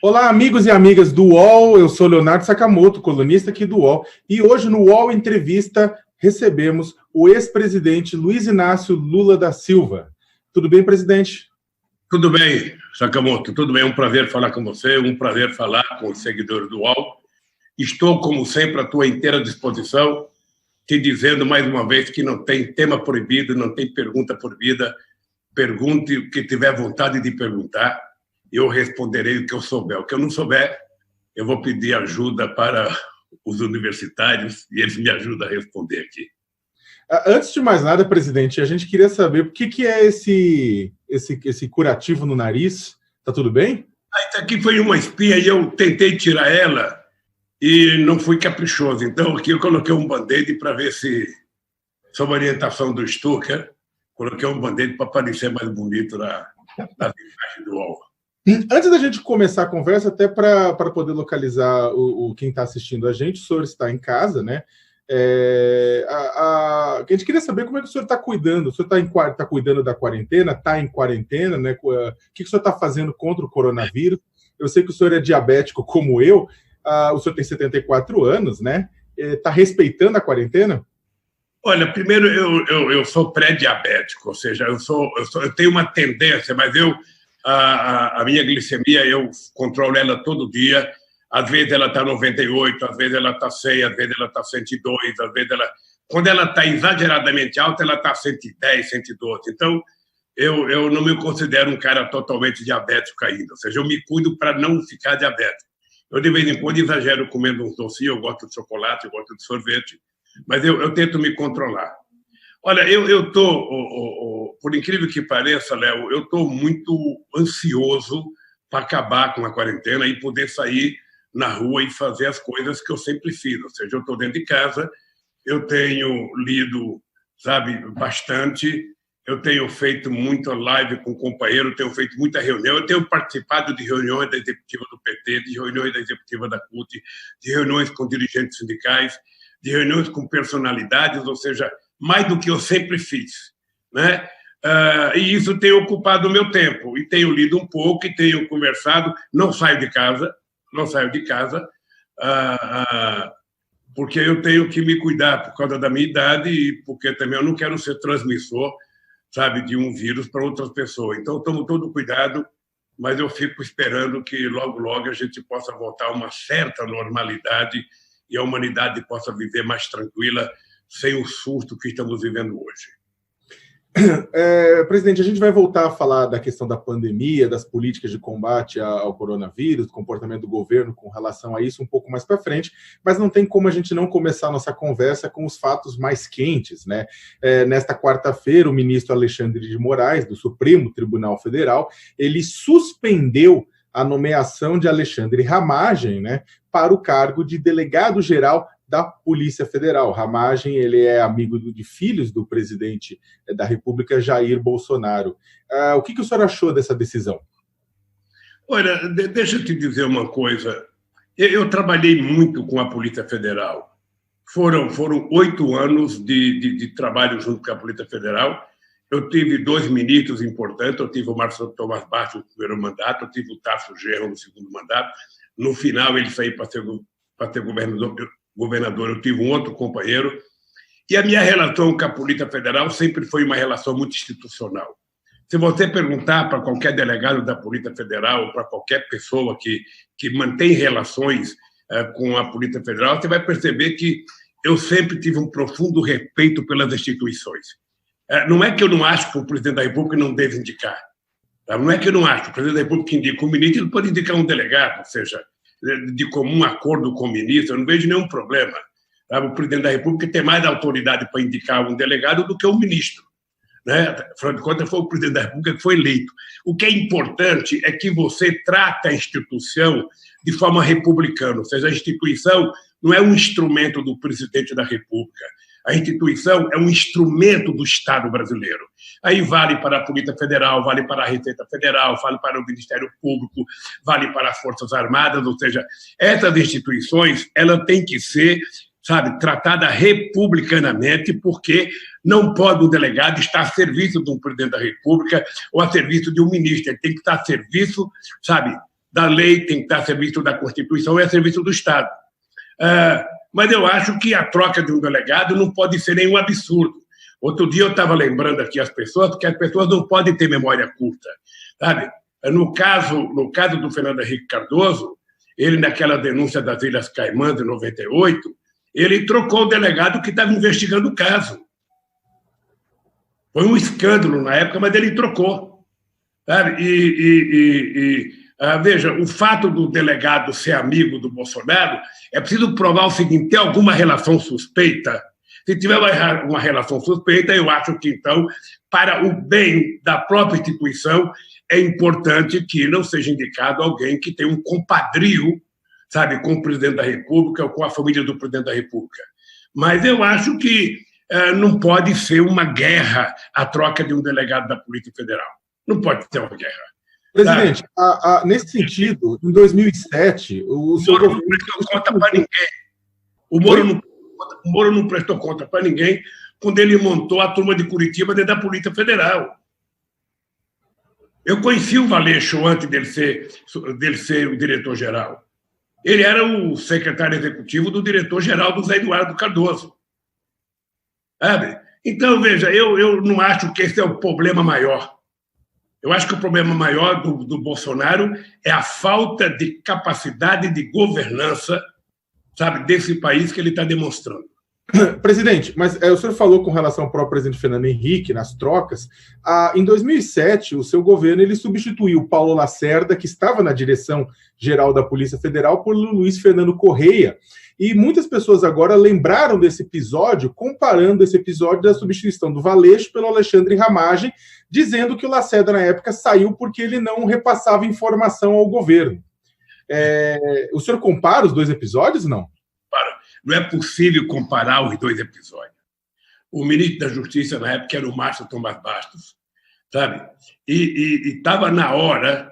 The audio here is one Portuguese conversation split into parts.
Olá, amigos e amigas do UOL, eu sou Leonardo Sakamoto, colunista aqui do UOL, e hoje no UOL Entrevista recebemos o ex-presidente Luiz Inácio Lula da Silva. Tudo bem, presidente? Tudo bem, Sakamoto, tudo bem, é um prazer falar com você, um prazer falar com os seguidores do UOL. Estou, como sempre, à tua inteira disposição, te dizendo mais uma vez que não tem tema proibido, não tem pergunta proibida. Pergunte o que tiver vontade de perguntar, eu responderei o que eu souber. O que eu não souber, eu vou pedir ajuda para os universitários e eles me ajudam a responder aqui. Antes de mais nada, presidente, a gente queria saber o que é esse curativo no nariz. Tá tudo bem? Isso aqui foi uma espinha e eu tentei tirar ela e não fui caprichoso. Então, aqui eu coloquei um band-aid para ver se, sob a orientação do Stucker, coloquei um band-aid para parecer mais bonito na imagem do UOL. Antes da gente começar a conversa, até para poder localizar quem está assistindo a gente, o senhor está em casa, né? A gente queria saber como é que o senhor está cuidando. O senhor está cuidando da quarentena? Está em quarentena, né? O que o senhor está fazendo contra o coronavírus? Eu sei que o senhor é diabético como eu. O senhor tem 74 anos, né? Está respeitando a quarentena? Olha, primeiro, eu sou pré-diabético, ou seja, eu tenho uma tendência, mas a minha glicemia, eu controlo ela todo dia. Às vezes ela está 98, às vezes ela está 100, às vezes ela está 102, às vezes ela... Quando ela está exageradamente alta, ela está 110, 112. Então, eu não me considero um cara totalmente diabético ainda. Ou seja, eu me cuido para não ficar diabético. Eu, de vez em quando, exagero comendo uns docinhos, eu gosto de chocolate, eu gosto de sorvete, mas eu tento me controlar. Olha, eu estou, por incrível que pareça, Léo, eu estou muito ansioso para acabar com a quarentena e poder sair na rua e fazer as coisas que eu sempre fiz. Ou seja, eu estou dentro de casa, eu tenho lido, sabe, bastante, eu tenho feito muita live com companheiro, tenho feito muita reunião, eu tenho participado de reuniões da executiva do PT, de reuniões da executiva da CUT, de reuniões com dirigentes sindicais, de reuniões com personalidades, ou seja, mais do que eu sempre fiz, né? E isso tem ocupado o meu tempo, e tenho lido um pouco, e tenho conversado, não saio de casa, porque eu tenho que me cuidar por causa da minha idade e porque também eu não quero ser transmissor, sabe, de um vírus para outras pessoas. Então, tomo todo cuidado, mas eu fico esperando que logo, logo a gente possa voltar a uma certa normalidade e a humanidade possa viver mais tranquila, sem o susto que estamos vivendo hoje. Presidente, a gente vai voltar a falar da questão da pandemia, das políticas de combate ao coronavírus, do comportamento do governo com relação a isso um pouco mais para frente, mas não tem como a gente não começar a nossa conversa com os fatos mais quentes, né? Nesta quarta-feira, o ministro Alexandre de Moraes, do Supremo Tribunal Federal, ele suspendeu a nomeação de Alexandre Ramagem, né, para o cargo de delegado-geral da Polícia Federal. Ramagem, ele é amigo de filhos do presidente da República, Jair Bolsonaro. O que o senhor achou dessa decisão? Olha, deixa eu te dizer uma coisa. Eu trabalhei muito com a Polícia Federal. Foram 8 anos de trabalho junto com a Polícia Federal. Eu tive 2 ministros importantes. Eu tive o Marcelo Tomás Baixo no primeiro mandato, eu tive o Tasso Genro no segundo mandato. No final, ele saiu para ser governador, eu tive um outro companheiro, e a minha relação com a Polícia Federal sempre foi uma relação muito institucional. Se você perguntar para qualquer delegado da Polícia Federal, ou para qualquer pessoa que mantém relações com a Polícia Federal, você vai perceber que eu sempre tive um profundo respeito pelas instituições. Não é que eu não acho que o presidente da República não deve indicar. Não é que eu não acho. O presidente da República indica um ministro, ele pode indicar um delegado, ou seja, de comum acordo com o ministro, eu não vejo nenhum problema. O presidente da República tem mais autoridade para indicar um delegado do que um ministro, né? Afinal de contas, foi o presidente da República que foi eleito. O que é importante é que você trata a instituição de forma republicana, ou seja, a instituição não é um instrumento do presidente da República. A instituição é um instrumento do Estado brasileiro. Aí vale para a Polícia Federal, vale para a Receita Federal, vale para o Ministério Público, vale para as Forças Armadas, ou seja, essas instituições, ela tem que ser, sabe, tratada republicanamente, porque não pode um delegado estar a serviço de um presidente da República ou a serviço de um ministro. Ele tem que estar a serviço, sabe, da lei, tem que estar a serviço da Constituição e a serviço do Estado. Mas eu acho que a troca de um delegado não pode ser nenhum absurdo. Outro dia eu estava lembrando aqui as pessoas, que as pessoas não podem ter memória curta, sabe? No caso do Fernando Henrique Cardoso, ele, naquela denúncia das Ilhas Caimã, de 98, ele trocou o delegado que estava investigando o caso. Foi um escândalo na época, mas ele trocou. Sabe? Veja, o fato do delegado ser amigo do Bolsonaro, é preciso provar o seguinte: tem alguma relação suspeita? Se tiver uma relação suspeita, eu acho que, então, para o bem da própria instituição, é importante que não seja indicado alguém que tem um compadrio, sabe, com o presidente da República ou com a família do presidente da República. Mas eu acho que não pode ser uma guerra a troca de um delegado da Polícia Federal. Não pode ser uma guerra. Presidente, nesse sentido, em 2007, o Moro não prestou conta para ninguém. O Moro não prestou conta para ninguém quando ele montou a turma de Curitiba dentro da Polícia Federal. Eu conheci o Valeixo antes dele ser o diretor-geral. Ele era o secretário executivo do diretor-geral do Zé Eduardo Cardoso. Sabe? Então, veja, eu não acho que esse é o problema maior. Eu acho que o problema maior do Bolsonaro é a falta de capacidade de governança, sabe, desse país que ele está demonstrando. Presidente, mas o senhor falou com relação ao próprio presidente Fernando Henrique, nas trocas. Em 2007, o seu governo ele substituiu Paulo Lacerda, que estava na direção geral da Polícia Federal, por Luiz Fernando Correia. E muitas pessoas agora lembraram desse episódio, comparando esse episódio da substituição do Valeixo pelo Alexandre Ramagem, dizendo que o Lacerda, na época, saiu porque ele não repassava informação ao governo. O senhor compara os dois episódios, não? Não é possível comparar os dois episódios. O ministro da Justiça, na época, era o Márcio Tomás Bastos, sabe? E estava na hora,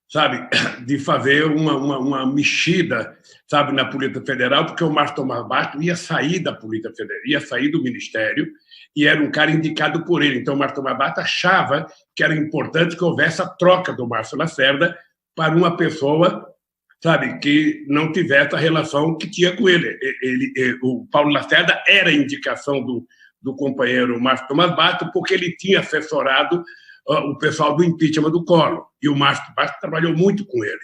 sabe, de fazer uma mexida, sabe, na Polícia Federal, porque o Márcio Tomás Bastos ia sair da Polícia Federal, ia sair do Ministério, e era um cara indicado por ele. Então, o Márcio Tomás Bastos achava que era importante que houvesse a troca do Márcio Lacerda para uma pessoa, sabe, que não tivesse a relação que tinha com ele. O Paulo Lacerda era a indicação do companheiro Márcio Tomás Bastos, porque ele tinha assessorado o pessoal do impeachment do Collor, e o Márcio Bastos trabalhou muito com ele.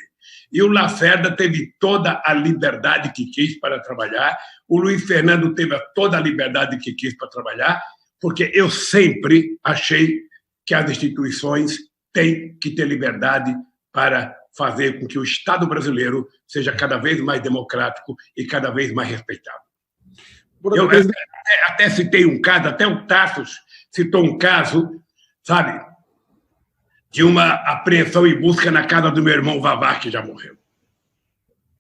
E o Lacerda teve toda a liberdade que quis para trabalhar, o Luiz Fernando teve toda a liberdade que quis para trabalhar, porque eu sempre achei que as instituições têm que ter liberdade para fazer com que o Estado brasileiro seja cada vez mais democrático e cada vez mais respeitado. Eu até citei um caso, até o Tassos citou um caso, sabe, de uma apreensão e busca na casa do meu irmão Vavá, que já morreu.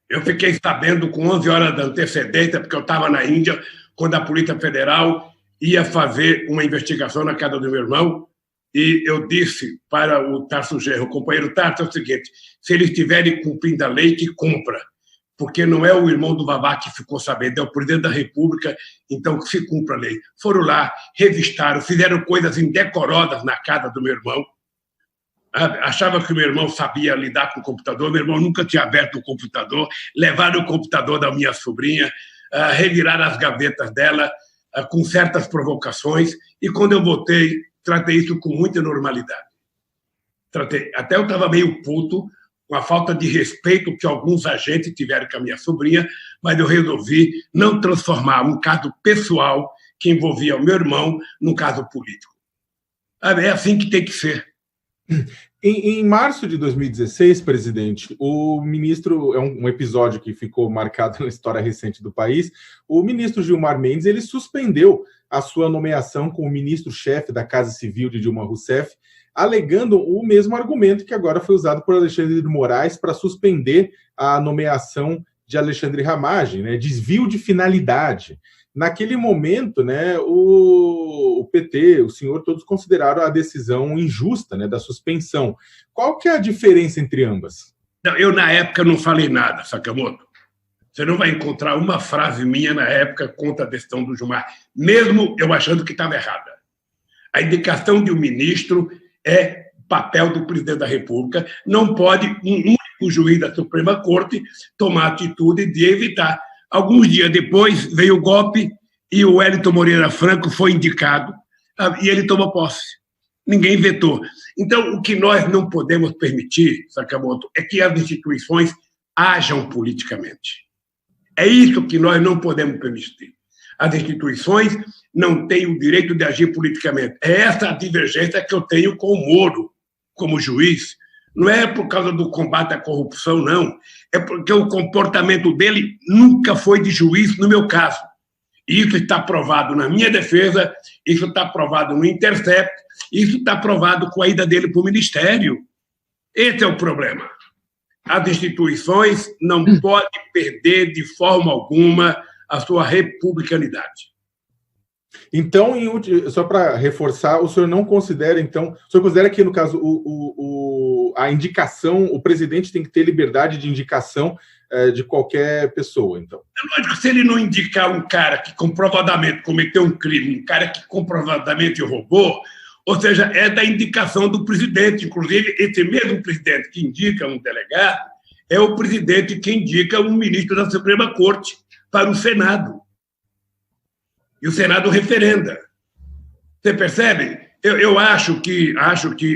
Eu fiquei sabendo com 11 horas de antecedência, porque eu estava na Índia, quando a Polícia Federal ia fazer uma investigação na casa do meu irmão, e eu disse para o Tarso Genro, o companheiro Tarso, é o seguinte: se eles estiverem cumprindo a lei, que cumpra, porque não é o irmão do Vavá que ficou sabendo, é o presidente da República, então que se cumpra a lei. Foram lá, revistaram, fizeram coisas indecorosas na casa do meu irmão, achava que o meu irmão sabia lidar com o computador, meu irmão nunca tinha aberto o computador, levaram o computador da minha sobrinha, reviraram as gavetas dela com certas provocações, e quando eu voltei, tratei isso com muita normalidade. Até eu estava meio puto com a falta de respeito que alguns agentes tiveram com a minha sobrinha, mas eu resolvi não transformar um caso pessoal que envolvia o meu irmão num caso político. É assim que tem que ser. Em março de 2016, presidente, o ministro, é um episódio que ficou marcado na história recente do país, o ministro Gilmar Mendes ele suspendeu a sua nomeação como ministro-chefe da Casa Civil de Dilma Rousseff, alegando o mesmo argumento que agora foi usado por Alexandre de Moraes para suspender a nomeação de Alexandre Ramagem, né, desvio de finalidade. Naquele momento, né, o PT, o senhor, todos consideraram a decisão injusta, né, da suspensão. Qual que é a diferença entre ambas? Eu, na época, não falei nada, Sakamoto. Você não vai encontrar uma frase minha na época contra a decisão do Gilmar, mesmo eu achando que estava errada. A indicação de um ministro é papel do presidente da República, não pode um único juiz da Suprema Corte tomar a atitude de evitar. Alguns dias depois veio o golpe e o Wellington Moreira Franco foi indicado e ele tomou posse. Ninguém vetou. Então, o que nós não podemos permitir, Sakamoto, é que as instituições ajam politicamente. É isso que nós não podemos permitir. As instituições não têm o direito de agir politicamente. É essa a divergência que eu tenho com o Moro como juiz. Não é por causa do combate à corrupção, não. É porque o comportamento dele nunca foi de juiz, no meu caso. Isso está provado na minha defesa, isso está provado no Intercept, isso está provado com a ida dele para o Ministério. Esse é o problema. As instituições não podem perder de forma alguma a sua republicanidade. Então, só para reforçar, o senhor não considera, então, o senhor considera que, no caso, a indicação, o presidente tem que ter liberdade de indicação de qualquer pessoa, então? É lógico, se ele não indicar um cara que comprovadamente cometeu um crime, um cara que comprovadamente roubou, ou seja, é da indicação do presidente. Inclusive, esse mesmo presidente que indica um delegado é o presidente que indica um ministro da Suprema Corte para o Senado. E o Senado referenda. Você percebe? Eu acho que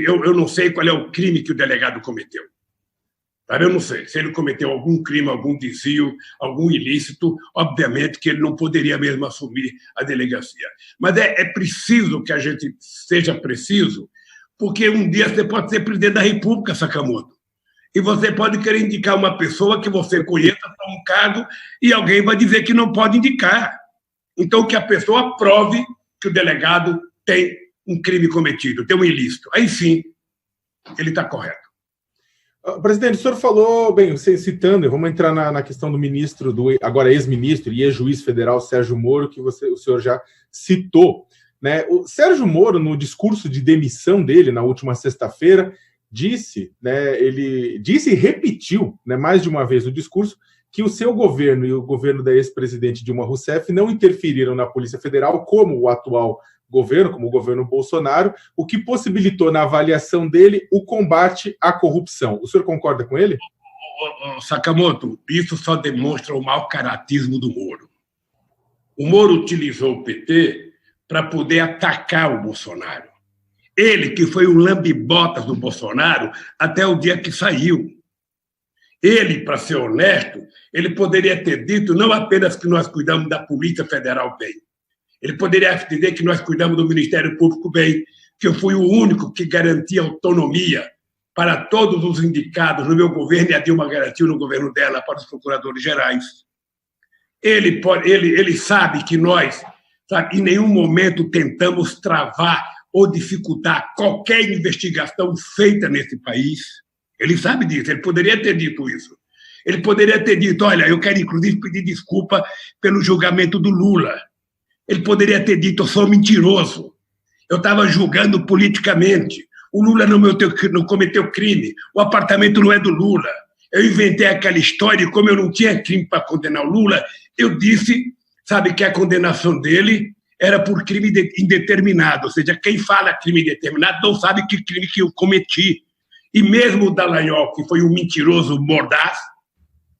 eu não sei qual é o crime que o delegado cometeu. Sabe? Eu não sei. Se ele cometeu algum crime, algum desvio, algum ilícito, obviamente que ele não poderia mesmo assumir a delegacia. Mas é preciso que a gente seja preciso, porque um dia você pode ser presidente da República, Sakamoto, e você pode querer indicar uma pessoa que você conheça para um cargo e alguém vai dizer que não pode indicar. Então, que a pessoa prove que o delegado tem um crime cometido, tem um ilícito. Aí sim, ele está correto. Presidente, o senhor falou, bem, você citando, vamos entrar na questão do ministro, agora ex-ministro e ex-juiz federal Sérgio Moro, que o senhor já citou, né? O Sérgio Moro, no discurso de demissão dele, na última sexta-feira, disse, né, ele disse e repetiu, né, mais de uma vez no discurso, que o seu governo e o governo da ex-presidente Dilma Rousseff não interferiram na Polícia Federal, como o atual governo, como o governo Bolsonaro, o que possibilitou, na avaliação dele, o combate à corrupção. O senhor concorda com ele? Sakamoto, isso só demonstra o mau caratismo do Moro. O Moro utilizou o PT para poder atacar o Bolsonaro. Ele, que foi o lambe-botas do Bolsonaro até o dia que saiu. Ele, para ser honesto, ele poderia ter dito não apenas que nós cuidamos da Polícia Federal bem, ele poderia dizer que nós cuidamos do Ministério Público bem, que eu fui o único que garantia autonomia para todos os indicados no meu governo, e a Dilma garantiu no governo dela para os procuradores gerais. Ele sabe que nós, sabe, em nenhum momento tentamos travar ou dificultar qualquer investigação feita nesse país. Ele sabe disso, ele poderia ter dito isso. Ele poderia ter dito, olha, eu quero inclusive pedir desculpa pelo julgamento do Lula. Ele poderia ter dito, eu sou mentiroso, eu estava julgando politicamente, o Lula não cometeu crime, o apartamento não é do Lula. Eu inventei aquela história e como eu não tinha crime para condenar o Lula, eu disse, sabe, que a condenação dele era por crime indeterminado, ou seja, quem fala crime indeterminado não sabe que crime que eu cometi. E mesmo o Dallagnol, que foi um mentiroso mordaz,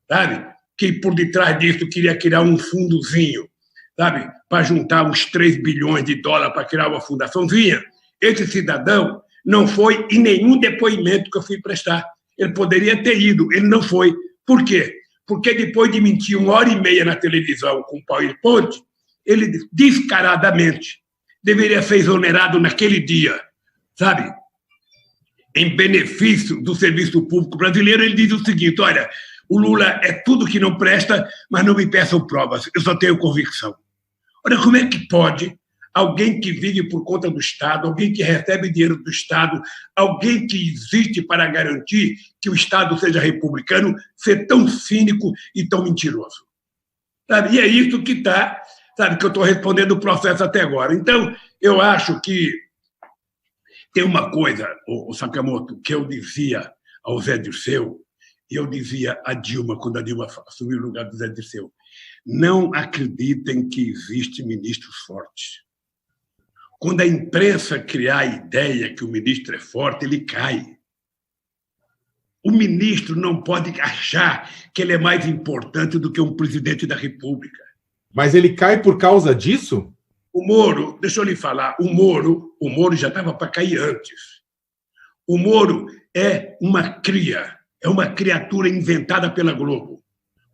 sabe, que por detrás disso queria criar um fundozinho, sabe, para juntar uns 3 bilhões de dólares para criar uma fundaçãozinha, esse cidadão não foi em nenhum depoimento que eu fui prestar. Ele poderia ter ido, ele não foi. Por quê? Porque depois de mentir 1h30 na televisão com o PowerPoint, ele descaradamente deveria ser exonerado naquele dia, sabe? Em benefício do serviço público brasileiro, ele diz o seguinte, olha, o Lula é tudo que não presta, mas não me peçam provas, eu só tenho convicção. Olha, como é que pode alguém que vive por conta do Estado, alguém que recebe dinheiro do Estado, alguém que existe para garantir que o Estado seja republicano, ser tão cínico e tão mentiroso? Sabe? E é isso que está, sabe, que eu estou respondendo o processo até agora. Então, eu acho que tem uma coisa, o Sakamoto, que eu dizia ao Zé Dirceu, e eu dizia a Dilma, quando a Dilma assumiu o lugar do Zé Dirceu, não acreditem que existe ministros fortes. quando a imprensa criar a ideia que o ministro é forte, ele cai. O ministro não pode achar que ele é mais importante do que um presidente da República. Mas ele cai por causa disso? O Moro, deixa eu lhe falar, o Moro já estava para cair antes. O Moro é uma cria, é uma criatura inventada pela Globo.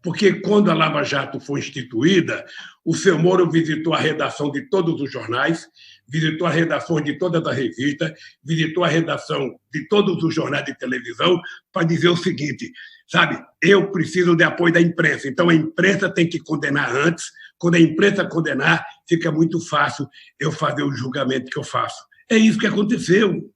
Porque quando a Lava Jato foi instituída, o seu Moro visitou a redação de todos os jornais, visitou a redação de todas as revistas, visitou a redação de todos os jornais de televisão para dizer o seguinte, sabe, eu preciso de apoio da imprensa, então a imprensa tem que condenar antes, quando a imprensa condenar, fica muito fácil eu fazer o julgamento que eu faço. É isso que aconteceu.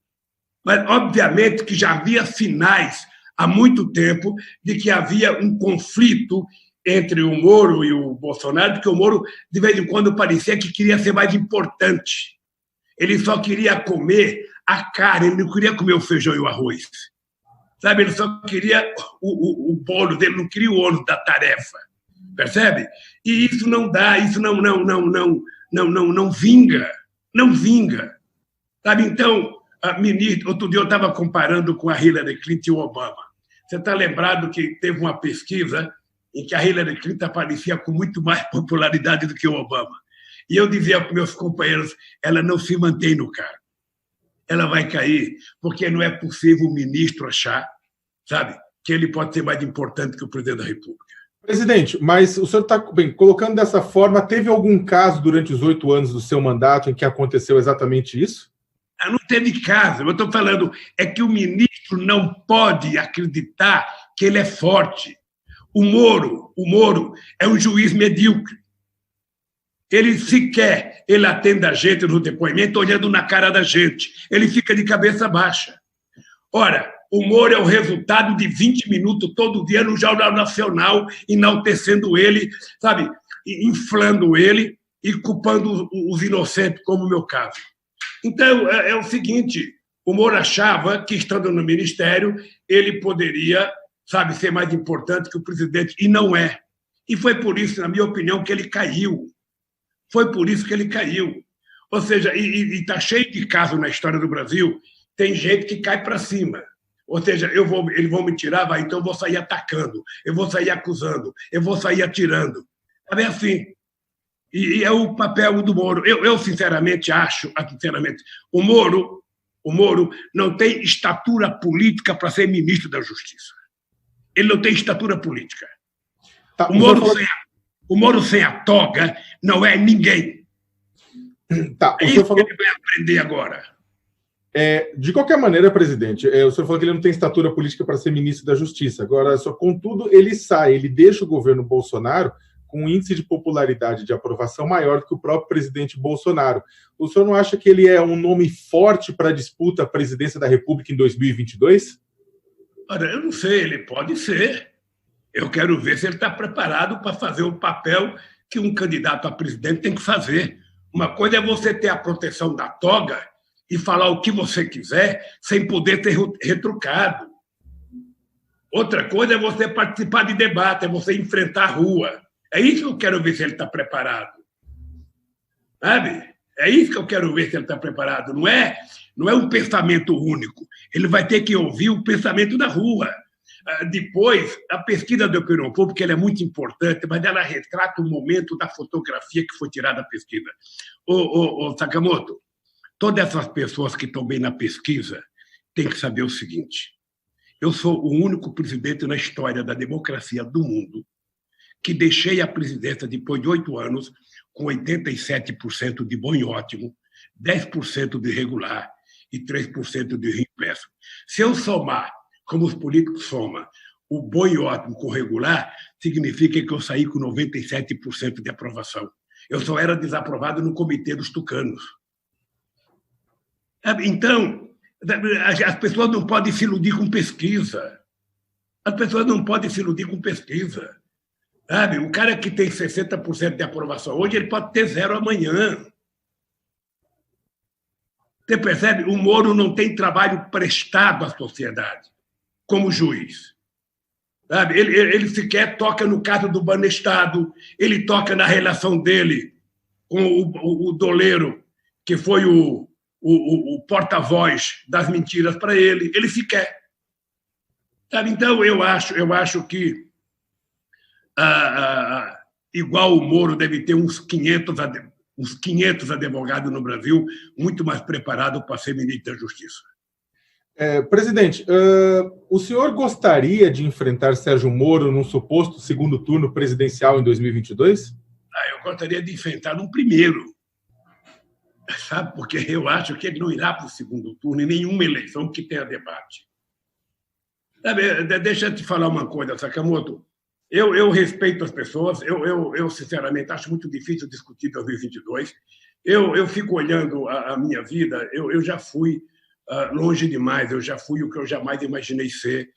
Mas, obviamente, que já havia sinais há muito tempo de que havia um conflito entre o Moro e o Bolsonaro, porque o Moro, de vez em quando, parecia que queria ser mais importante. Ele só queria comer a carne, ele não queria comer o feijão e o arroz. Sabe? Ele só queria o bolo dele, não queria o ônus da tarefa. Percebe? E isso não dá, isso não vinga. Não vinga. Sabe? Então, ministro, outro dia eu estava comparando com a Hillary Clinton e o Obama. Você está lembrado que teve uma pesquisa em que a Hillary Clinton aparecia com muito mais popularidade do que o Obama. E eu dizia para meus companheiros, ela não se mantém no cargo. Ela vai cair, porque não é possível o ministro achar, sabe, que ele pode ser mais importante que o presidente da República. Presidente, mas o senhor está colocando dessa forma, teve algum caso durante os 8 anos do seu mandato em que aconteceu exatamente isso? Não teve caso. Eu estou falando é que o ministro não pode acreditar que ele é forte. O Moro é um juiz medíocre. Ele sequer atende a gente no depoimento olhando na cara da gente. Ele fica de cabeça baixa. Ora, o Moro é o resultado de 20 minutos todo dia no Jornal Nacional, enaltecendo ele, sabe, inflando ele e culpando os inocentes, como o meu caso. Então, é o seguinte, o Moro achava que, estando no ministério, ele poderia, sabe, ser mais importante que o presidente, e não é. E foi por isso, na minha opinião, que ele caiu. Foi por isso que ele caiu. Ou seja, e está cheio de casos na história do Brasil, tem gente que cai para cima. Ou seja, eles vão me tirar, então eu vou sair atacando, eu vou sair acusando, eu vou sair atirando. É assim. E é o papel do Moro. Eu sinceramente acho, o Moro não tem estatura política para ser ministro da Justiça. Ele não tem estatura política. Tá, o Moro sem a toga não é ninguém. Tá, é isso que ele vai aprender agora. De qualquer maneira, presidente, o senhor falou que ele não tem estatura política para ser ministro da Justiça. Agora, contudo, ele deixa o governo Bolsonaro com um índice de popularidade de aprovação maior do que o próprio presidente Bolsonaro. O senhor não acha que ele é um nome forte para a disputa à presidência da República em 2022? Olha, eu não sei, ele pode ser. Eu quero ver se ele está preparado para fazer o papel que um candidato a presidente tem que fazer. Uma coisa é você ter a proteção da toga e falar o que você quiser sem poder ter retrucado. Outra coisa é você participar de debate, é você enfrentar a rua. É isso que eu quero ver se ele está preparado. Sabe? É isso que eu quero ver se ele está preparado. Não é um pensamento único. Ele vai ter que ouvir o pensamento da rua. Depois, a pesquisa do opinião pública ela é muito importante, mas ela retrata o momento da fotografia que foi tirada da pesquisa. Ô, Sakamoto, todas essas pessoas que estão bem na pesquisa têm que saber o seguinte. Eu sou o único presidente na história da democracia do mundo que deixei a presidência depois de 8 anos com 87% de bom e ótimo, 10% de regular e 3% de reimpresso. Se eu somar, como os políticos somam, o bom e ótimo com regular, significa que eu saí com 97% de aprovação. Eu só era desaprovado no Comitê dos Tucanos. Então, as pessoas não podem se iludir com pesquisa. As pessoas não podem se iludir com pesquisa. Sabe? O cara que tem 60% de aprovação hoje, ele pode ter 0 amanhã. Você percebe? O Moro não tem trabalho prestado à sociedade como juiz. Sabe? Ele sequer toca no caso do Banestado, ele toca na relação dele com o doleiro que foi o porta-voz das mentiras para ele. Ele se quer. Sabe? Então, eu acho que, igual o Moro, deve ter uns 500 advogados no Brasil muito mais preparados para ser ministro da Justiça. Presidente, o senhor gostaria de enfrentar Sérgio Moro num suposto segundo turno presidencial em 2022? Eu gostaria de enfrentar num primeiro, sabe? Porque eu acho que ele não irá para o segundo turno em nenhuma eleição que tenha debate. Sabe, deixa eu te falar uma coisa, Sakamoto. Eu respeito as pessoas, eu sinceramente acho muito difícil discutir 2022. Eu fico olhando a minha vida, eu já fui longe demais, eu já fui o que eu jamais imaginei ser.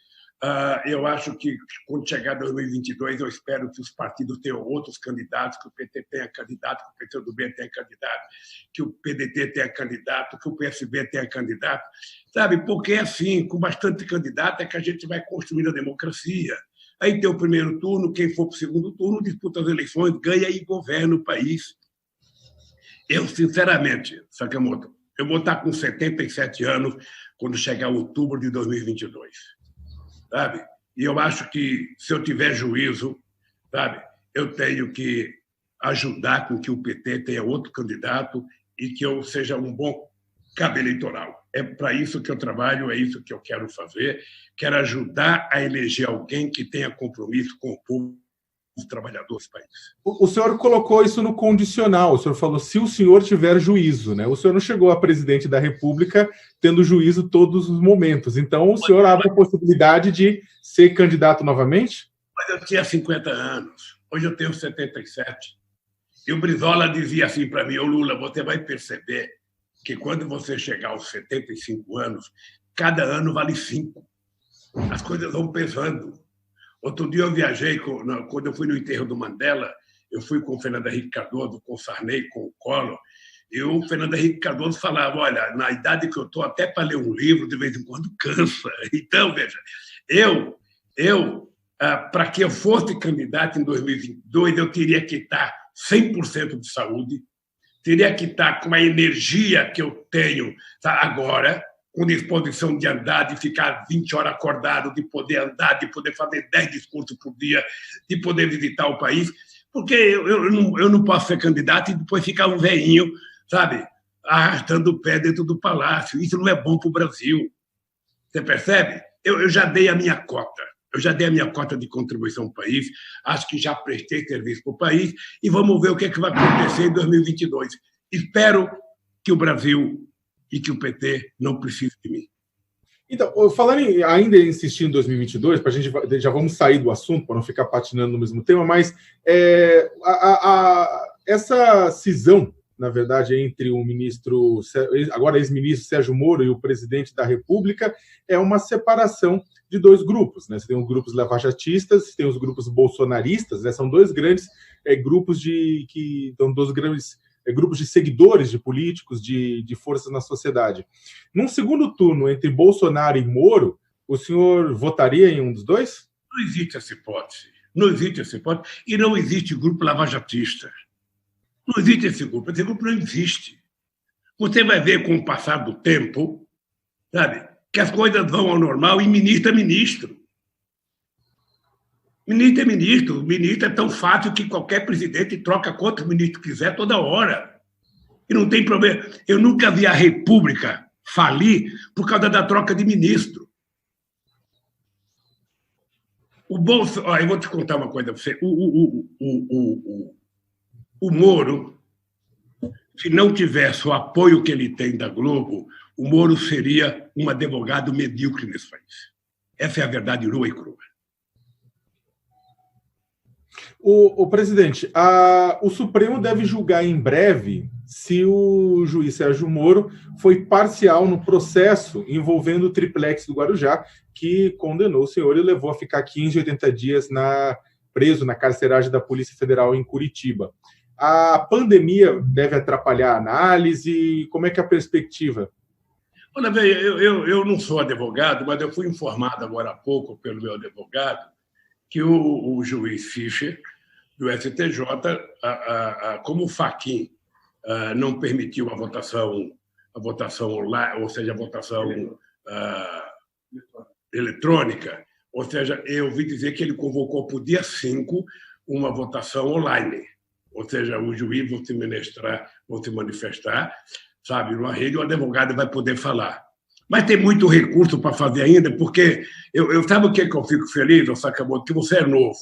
Eu acho que, quando chegar 2022, eu espero que os partidos tenham outros candidatos, que o PT tenha candidato, que o PCdoB tenha candidato, que o PDT tenha candidato, que o PSB tenha candidato, sabe? Porque, assim, com bastante candidato é que a gente vai construindo a democracia. Aí tem o primeiro turno, quem for para o segundo turno disputa as eleições, ganha e governa o país. Eu, sinceramente, Sakamoto, eu vou estar com 77 anos quando chegar outubro de 2022. Sabe? E eu acho que, se eu tiver juízo, sabe, eu tenho que ajudar com que o PT tenha outro candidato e que eu seja um bom cabo eleitoral. É para isso que eu trabalho, é isso que eu quero fazer. Quero ajudar a eleger alguém que tenha compromisso com o povo, os trabalhadores do país. O senhor colocou isso no condicional, o senhor falou se o senhor tiver juízo, né? O senhor não chegou a presidente da República tendo juízo todos os momentos, então o senhor abre a possibilidade de ser candidato novamente? Mas eu tinha 50 anos, hoje eu tenho 77. E o Brizola dizia assim para mim: ô Lula, você vai perceber que quando você chegar aos 75 anos, cada ano vale 5. As coisas vão pesando. Outro dia eu viajei, quando eu fui no enterro do Mandela, eu fui com o Fernando Henrique Cardoso, com o Sarney, com o Collor, e o Fernando Henrique Cardoso falava: olha, na idade que eu estou, até para ler um livro, de vez em quando cansa. Então, veja, para que eu fosse candidato em 2022, eu teria que estar 100% de saúde, teria que estar com a energia que eu tenho agora, com disposição de andar, de ficar 20 horas acordado, de poder andar, de poder fazer 10 discursos por dia, de poder visitar o país, porque eu não posso ser candidato e depois ficar um velhinho, sabe, arrastando o pé dentro do palácio. Isso não é bom para o Brasil. Você percebe? Eu já dei a minha cota. Eu já dei a minha cota de contribuição para o país, acho que já prestei serviço para o país e vamos ver o que vai acontecer em 2022. Espero que o Brasil e que o PT não precise de mim. Então, falando ainda insistir em 2022, para a gente já vamos sair do assunto, para não ficar patinando no mesmo tema, mas essa cisão, na verdade, entre o ministro, agora ex-ministro Sérgio Moro e o presidente da República, é uma separação de dois grupos, né? Você tem os grupos lavajatistas, você tem os grupos bolsonaristas, né? São dois grandes grupos grupos de seguidores de políticos, de forças na sociedade. Num segundo turno, entre Bolsonaro e Moro, o senhor votaria em um dos dois? Não existe essa hipótese. Não existe essa hipótese. E não existe grupo lavajatista. Não existe esse grupo. Esse grupo não existe. Você vai ver, com o passar do tempo, sabe, que as coisas vão ao normal e ministro é ministro. Ministro é ministro. Ministro é tão fácil que qualquer presidente troca quantos ministros quiser toda hora. E não tem problema. Eu nunca vi a República falir por causa da troca de ministro. Eu vou te contar uma coisa para você. O Moro, se não tivesse o apoio que ele tem da Globo, o Moro seria um advogado medíocre nesse país. Essa é a verdade nua e crua. O presidente, o Supremo deve julgar em breve se o juiz Sérgio Moro foi parcial no processo envolvendo o triplex do Guarujá, que condenou o senhor e levou a ficar 15, 80 dias preso na carceragem da Polícia Federal em Curitiba. A pandemia deve atrapalhar a análise? Como é que é a perspectiva? Olha, eu não sou advogado, mas eu fui informado agora há pouco pelo meu advogado que o juiz Fischer, do STJ, como o Fachin não permitiu a votação online, ou seja, a votação eletrônica. Ou seja, eu ouvi dizer que ele convocou para o dia 5 uma votação online. Ou seja, os juízes vão se manifestar, sabe, numa rede, o advogado vai poder falar. Mas tem muito recurso para fazer ainda, porque eu sabe o que eu fico feliz, Sakamoto? Que você é novo.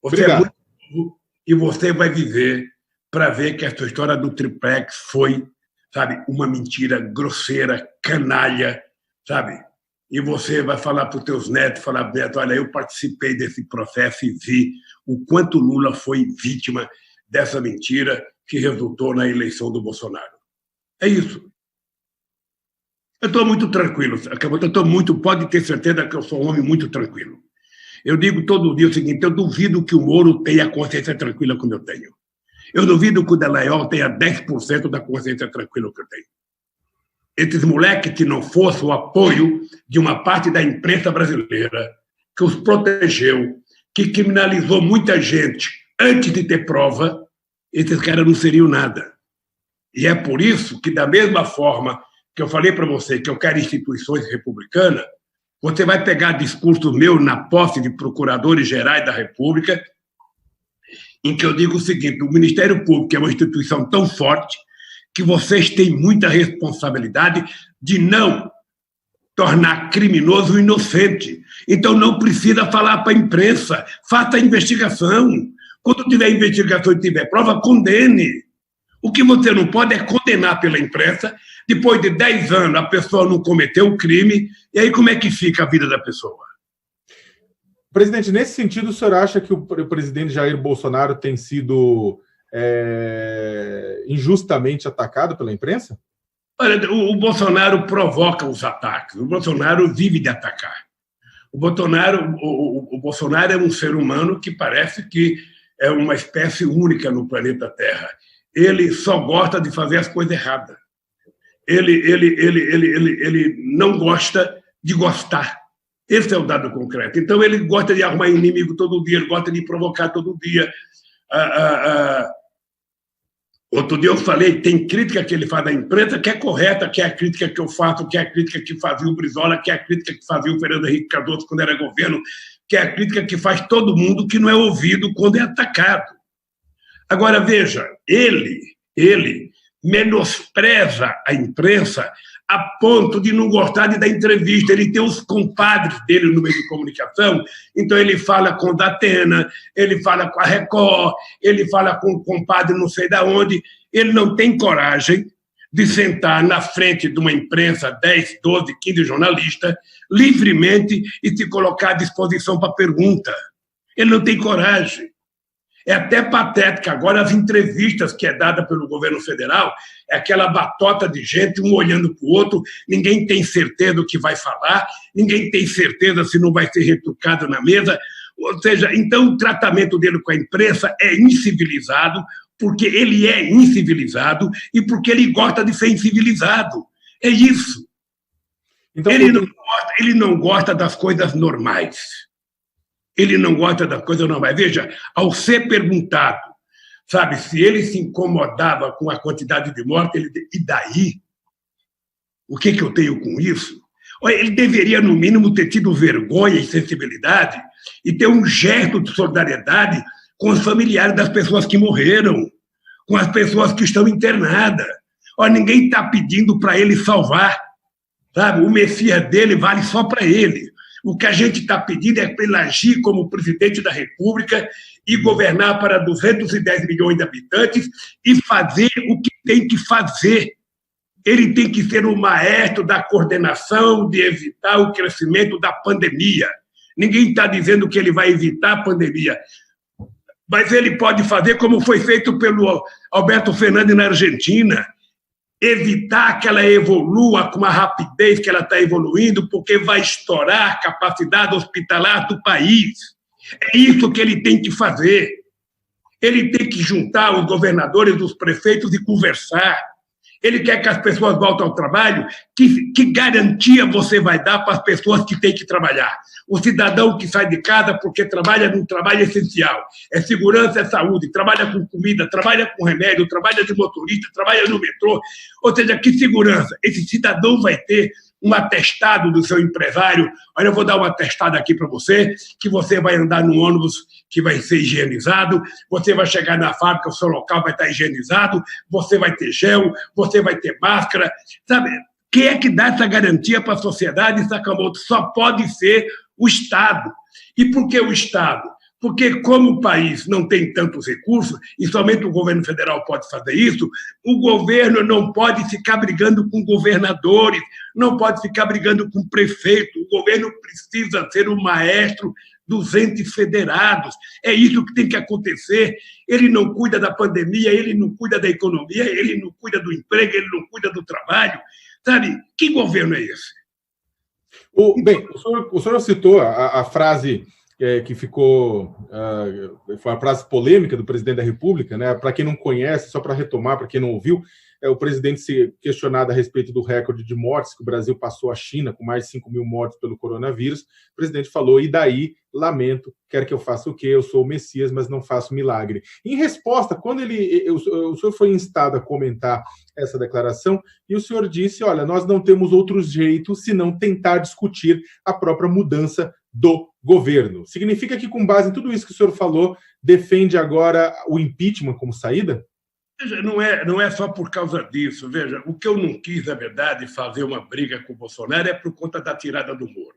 Você é muito novo e você vai viver para ver que essa história do triplex foi, sabe, uma mentira grosseira, canalha, sabe? E você vai falar para os teus netos, falar, Beto, olha, eu participei desse processo e vi o quanto Lula foi vítima dessa mentira que resultou na eleição do Bolsonaro. É isso. Eu estou muito tranquilo, pode ter certeza que eu sou um homem muito tranquilo. Eu digo todo dia o seguinte, eu duvido que o Moro tenha a consciência tranquila como eu tenho. Eu duvido que o Dallagnol tenha 10% da consciência tranquila que eu tenho. Esses moleques que não fosse o apoio de uma parte da imprensa brasileira, que os protegeu, que criminalizou muita gente antes de ter prova, esses caras não seriam nada. E é por isso que, da mesma forma que eu falei para você que eu quero instituições republicanas, você vai pegar discurso meu na posse de procuradores gerais da República, em que eu digo o seguinte, o Ministério Público é uma instituição tão forte que vocês têm muita responsabilidade de não tornar criminoso o inocente. Então, não precisa falar para a imprensa, faça a investigação. Quando tiver investigação e tiver prova, condene. O que você não pode é condenar pela imprensa, depois de 10 anos a pessoa não cometeu o crime, e aí como é que fica a vida da pessoa? Presidente, nesse sentido, o senhor acha que o presidente Jair Bolsonaro tem sido injustamente atacado pela imprensa? Olha, o Bolsonaro provoca os ataques, o Bolsonaro vive de atacar. O Bolsonaro é um ser humano que parece que é uma espécie única no planeta Terra. Ele só gosta de fazer as coisas erradas. Ele não gosta de gostar. Esse é o dado concreto. Então, ele gosta de arrumar inimigo todo dia, ele gosta de provocar todo dia. Outro dia eu falei, tem crítica que ele faz da imprensa que é correta, que é a crítica que eu faço, que é a crítica que fazia o Brizola, que é a crítica que fazia o Fernando Henrique Cardoso quando era governo, que é a crítica que faz todo mundo que não é ouvido quando é atacado. Agora, veja, ele menospreza a imprensa a ponto de não gostar de dar entrevista. Ele tem os compadres dele no meio de comunicação, então ele fala com o Datena, ele fala com a Record, ele fala com o compadre não sei de onde. Ele não tem coragem de sentar na frente de uma imprensa, 10, 12, 15 jornalistas, livremente e se colocar à disposição para pergunta. Ele não tem coragem. É até patética. Agora, as entrevistas que é dada pelo governo federal é aquela batota de gente, um olhando para o outro, ninguém tem certeza do que vai falar, ninguém tem certeza se não vai ser retrucado na mesa. Ou seja, então o tratamento dele com a imprensa é incivilizado, porque ele é incivilizado e porque ele gosta de ser incivilizado. É isso. Então, ele não gosta das coisas normais. Ele não gosta das coisas normais. Veja, ao ser perguntado, sabe, se ele se incomodava com a quantidade de mortes, ele e daí? O que eu tenho com isso? Ele deveria, no mínimo, ter tido vergonha e sensibilidade e ter um gesto de solidariedade com os familiares das pessoas que morreram, com as pessoas que estão internadas. Ninguém está pedindo para ele salvar, sabe? O Messias dele vale só para ele. O que a gente está pedindo é para ele agir como presidente da República e governar para 210 milhões de habitantes e fazer o que tem que fazer. Ele tem que ser o maestro da coordenação de evitar o crescimento da pandemia. Ninguém está dizendo que ele vai evitar a pandemia, mas ele pode fazer como foi feito pelo Alberto Fernandes na Argentina, evitar que ela evolua com a rapidez que ela está evoluindo, porque vai estourar a capacidade hospitalar do país. É isso que ele tem que fazer. Ele tem que juntar os governadores, os prefeitos e conversar. Ele quer que as pessoas voltem ao trabalho. Que garantia você vai dar para as pessoas que têm que trabalhar? O cidadão que sai de casa porque trabalha num trabalho essencial. É segurança, é saúde, trabalha com comida, trabalha com remédio, trabalha de motorista, trabalha no metrô. Ou seja, que segurança? Esse cidadão vai ter um atestado do seu empresário. Olha, eu vou dar um atestado aqui para você, que você vai andar no ônibus que vai ser higienizado, você vai chegar na fábrica, o seu local vai estar higienizado, você vai ter gel, você vai ter máscara. Sabe? Quem é que dá essa garantia para a sociedade, Sakamoto? Só pode ser o Estado. E por que o Estado? Porque, como o país não tem tantos recursos, e somente o governo federal pode fazer isso, o governo não pode ficar brigando com governadores, não pode ficar brigando com prefeito. O governo precisa ser o maestro dos entes federados. É isso que tem que acontecer. Ele não cuida da pandemia, ele não cuida da economia, ele não cuida do emprego, ele não cuida do trabalho. Sabe? Que governo é esse? Bem, o senhor citou a frase que ficou... foi uma frase polêmica do presidente da República, né? Para quem não conhece, só para retomar, para quem não ouviu, o presidente se questionado a respeito do recorde de mortes que o Brasil passou à China, com mais de 5 mil mortes pelo coronavírus. O presidente falou, e daí, lamento, quer que eu faça o quê? Eu sou o Messias, mas não faço milagre. Em resposta, quando o senhor foi instado a comentar essa declaração, e o senhor disse, olha, nós não temos outros jeitos senão tentar discutir a própria mudança do governo. Significa que, com base em tudo isso que o senhor falou, defende agora o impeachment como saída? Veja, não é só por causa disso. Veja, o que eu não quis, na verdade, fazer uma briga com o Bolsonaro é por conta da tirada do Moro.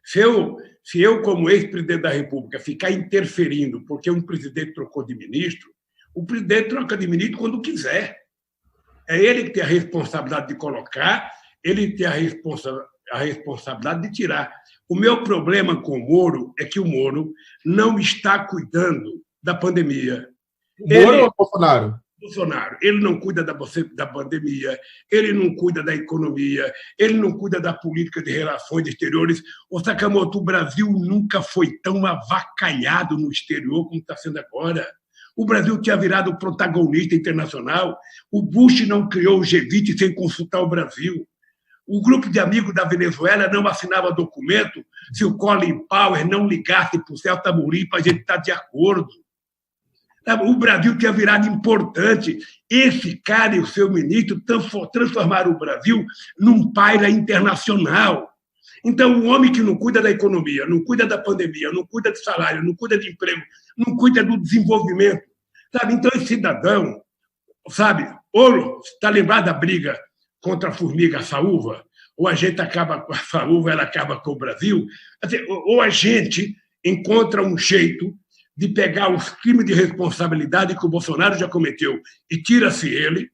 Se eu, como ex-presidente da República, ficar interferindo porque um presidente trocou de ministro, o presidente troca de ministro quando quiser. É ele que tem a responsabilidade de colocar, ele tem a responsabilidade de tirar. O meu problema com o Moro é que o Moro não está cuidando da pandemia. Moro ou Bolsonaro? Bolsonaro. Ele não cuida da pandemia, ele não cuida da economia, ele não cuida da política de relações exteriores. O Sakamoto, o Brasil nunca foi tão avacalhado no exterior como está sendo agora. O Brasil tinha virado protagonista internacional. O Bush não criou o G20 sem consultar o Brasil. O grupo de amigos da Venezuela não assinava documento se o Colin Powell não ligasse para o Celso Amorim para a gente estar de acordo. O Brasil tinha virado importante. Esse cara e o seu ministro transformaram o Brasil num paira internacional. Então, o homem que não cuida da economia, não cuida da pandemia, não cuida de salário, não cuida de emprego, não cuida do desenvolvimento, sabe? Então, esse cidadão, sabe, ou está lembrado da briga contra a formiga saúva, ou a gente acaba com a saúva, ela acaba com o Brasil, ou a gente encontra um jeito de pegar os crimes de responsabilidade que o Bolsonaro já cometeu e tira-se ele,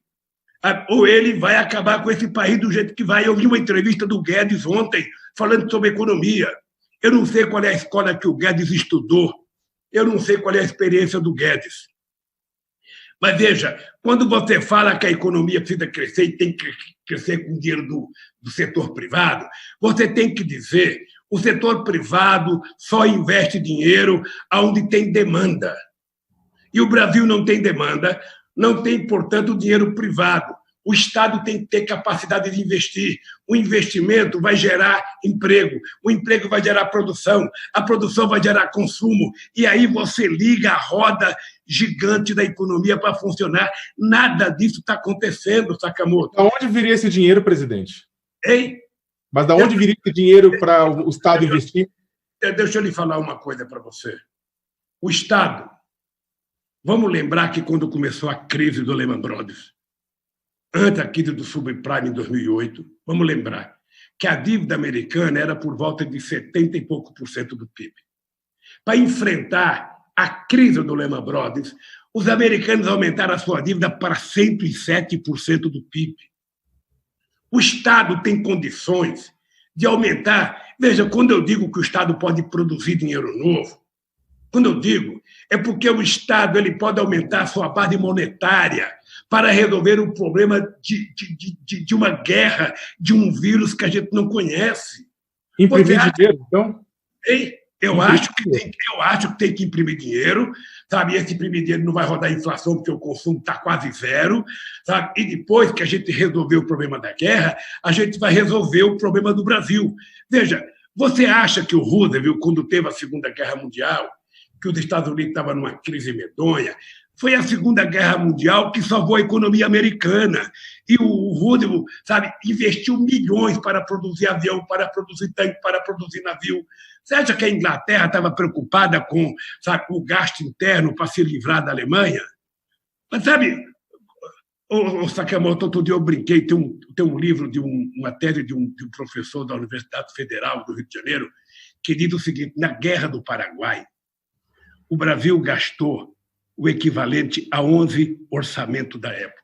ou ele vai acabar com esse país do jeito que vai. Eu vi uma entrevista do Guedes ontem falando sobre economia. Eu não sei qual é a escola que o Guedes estudou, eu não sei qual é a experiência do Guedes. Mas veja, quando você fala que a economia precisa crescer e tem que crescer com o dinheiro do setor privado, você tem que dizer: o setor privado só investe dinheiro onde tem demanda. E o Brasil não tem demanda, não tem, portanto, dinheiro privado. O Estado tem que ter capacidade de investir. O investimento vai gerar emprego, o emprego vai gerar produção, a produção vai gerar consumo, e aí você liga a roda gigante da economia para funcionar. Nada disso está acontecendo, Sakamoto. Da onde viria esse dinheiro, presidente? Hein? Mas da onde viria esse dinheiro para o Estado investir? Deixa eu lhe falar uma coisa para você. O Estado, vamos lembrar que quando começou a crise do Lehman Brothers, antes da crise do subprime em 2008, vamos lembrar que a dívida americana era por volta de 70 e pouco por cento do PIB. Para enfrentar a crise do Lehman Brothers, os americanos aumentaram a sua dívida para 107% do PIB. O Estado tem condições de aumentar. Veja, quando eu digo que o Estado pode produzir dinheiro novo, quando eu digo, é porque o Estado ele pode aumentar a sua base monetária para resolver o problema de uma guerra, de um vírus que a gente não conhece. Imprimir dinheiro, então? Hein? Eu acho que tem que imprimir dinheiro, sabe? Esse imprimir dinheiro não vai rodar a inflação, porque o consumo está quase zero, sabe? E depois que a gente resolver o problema da guerra, a gente vai resolver o problema do Brasil. Veja, você acha que o Roosevelt, quando teve a Segunda Guerra Mundial, que os Estados Unidos estavam numa crise medonha, foi a Segunda Guerra Mundial que salvou a economia americana. E o Roosevelt, sabe, investiu milhões para produzir avião, para produzir tanque, para produzir navio. Você acha que a Inglaterra estava preocupada com, sabe, o gasto interno para se livrar da Alemanha? Mas, sabe, o Sakamoto, outro dia eu brinquei, tem um livro, uma tese de um professor da Universidade Federal do Rio de Janeiro, que diz o seguinte: na Guerra do Paraguai, o Brasil gastou o equivalente a 11 orçamentos da época.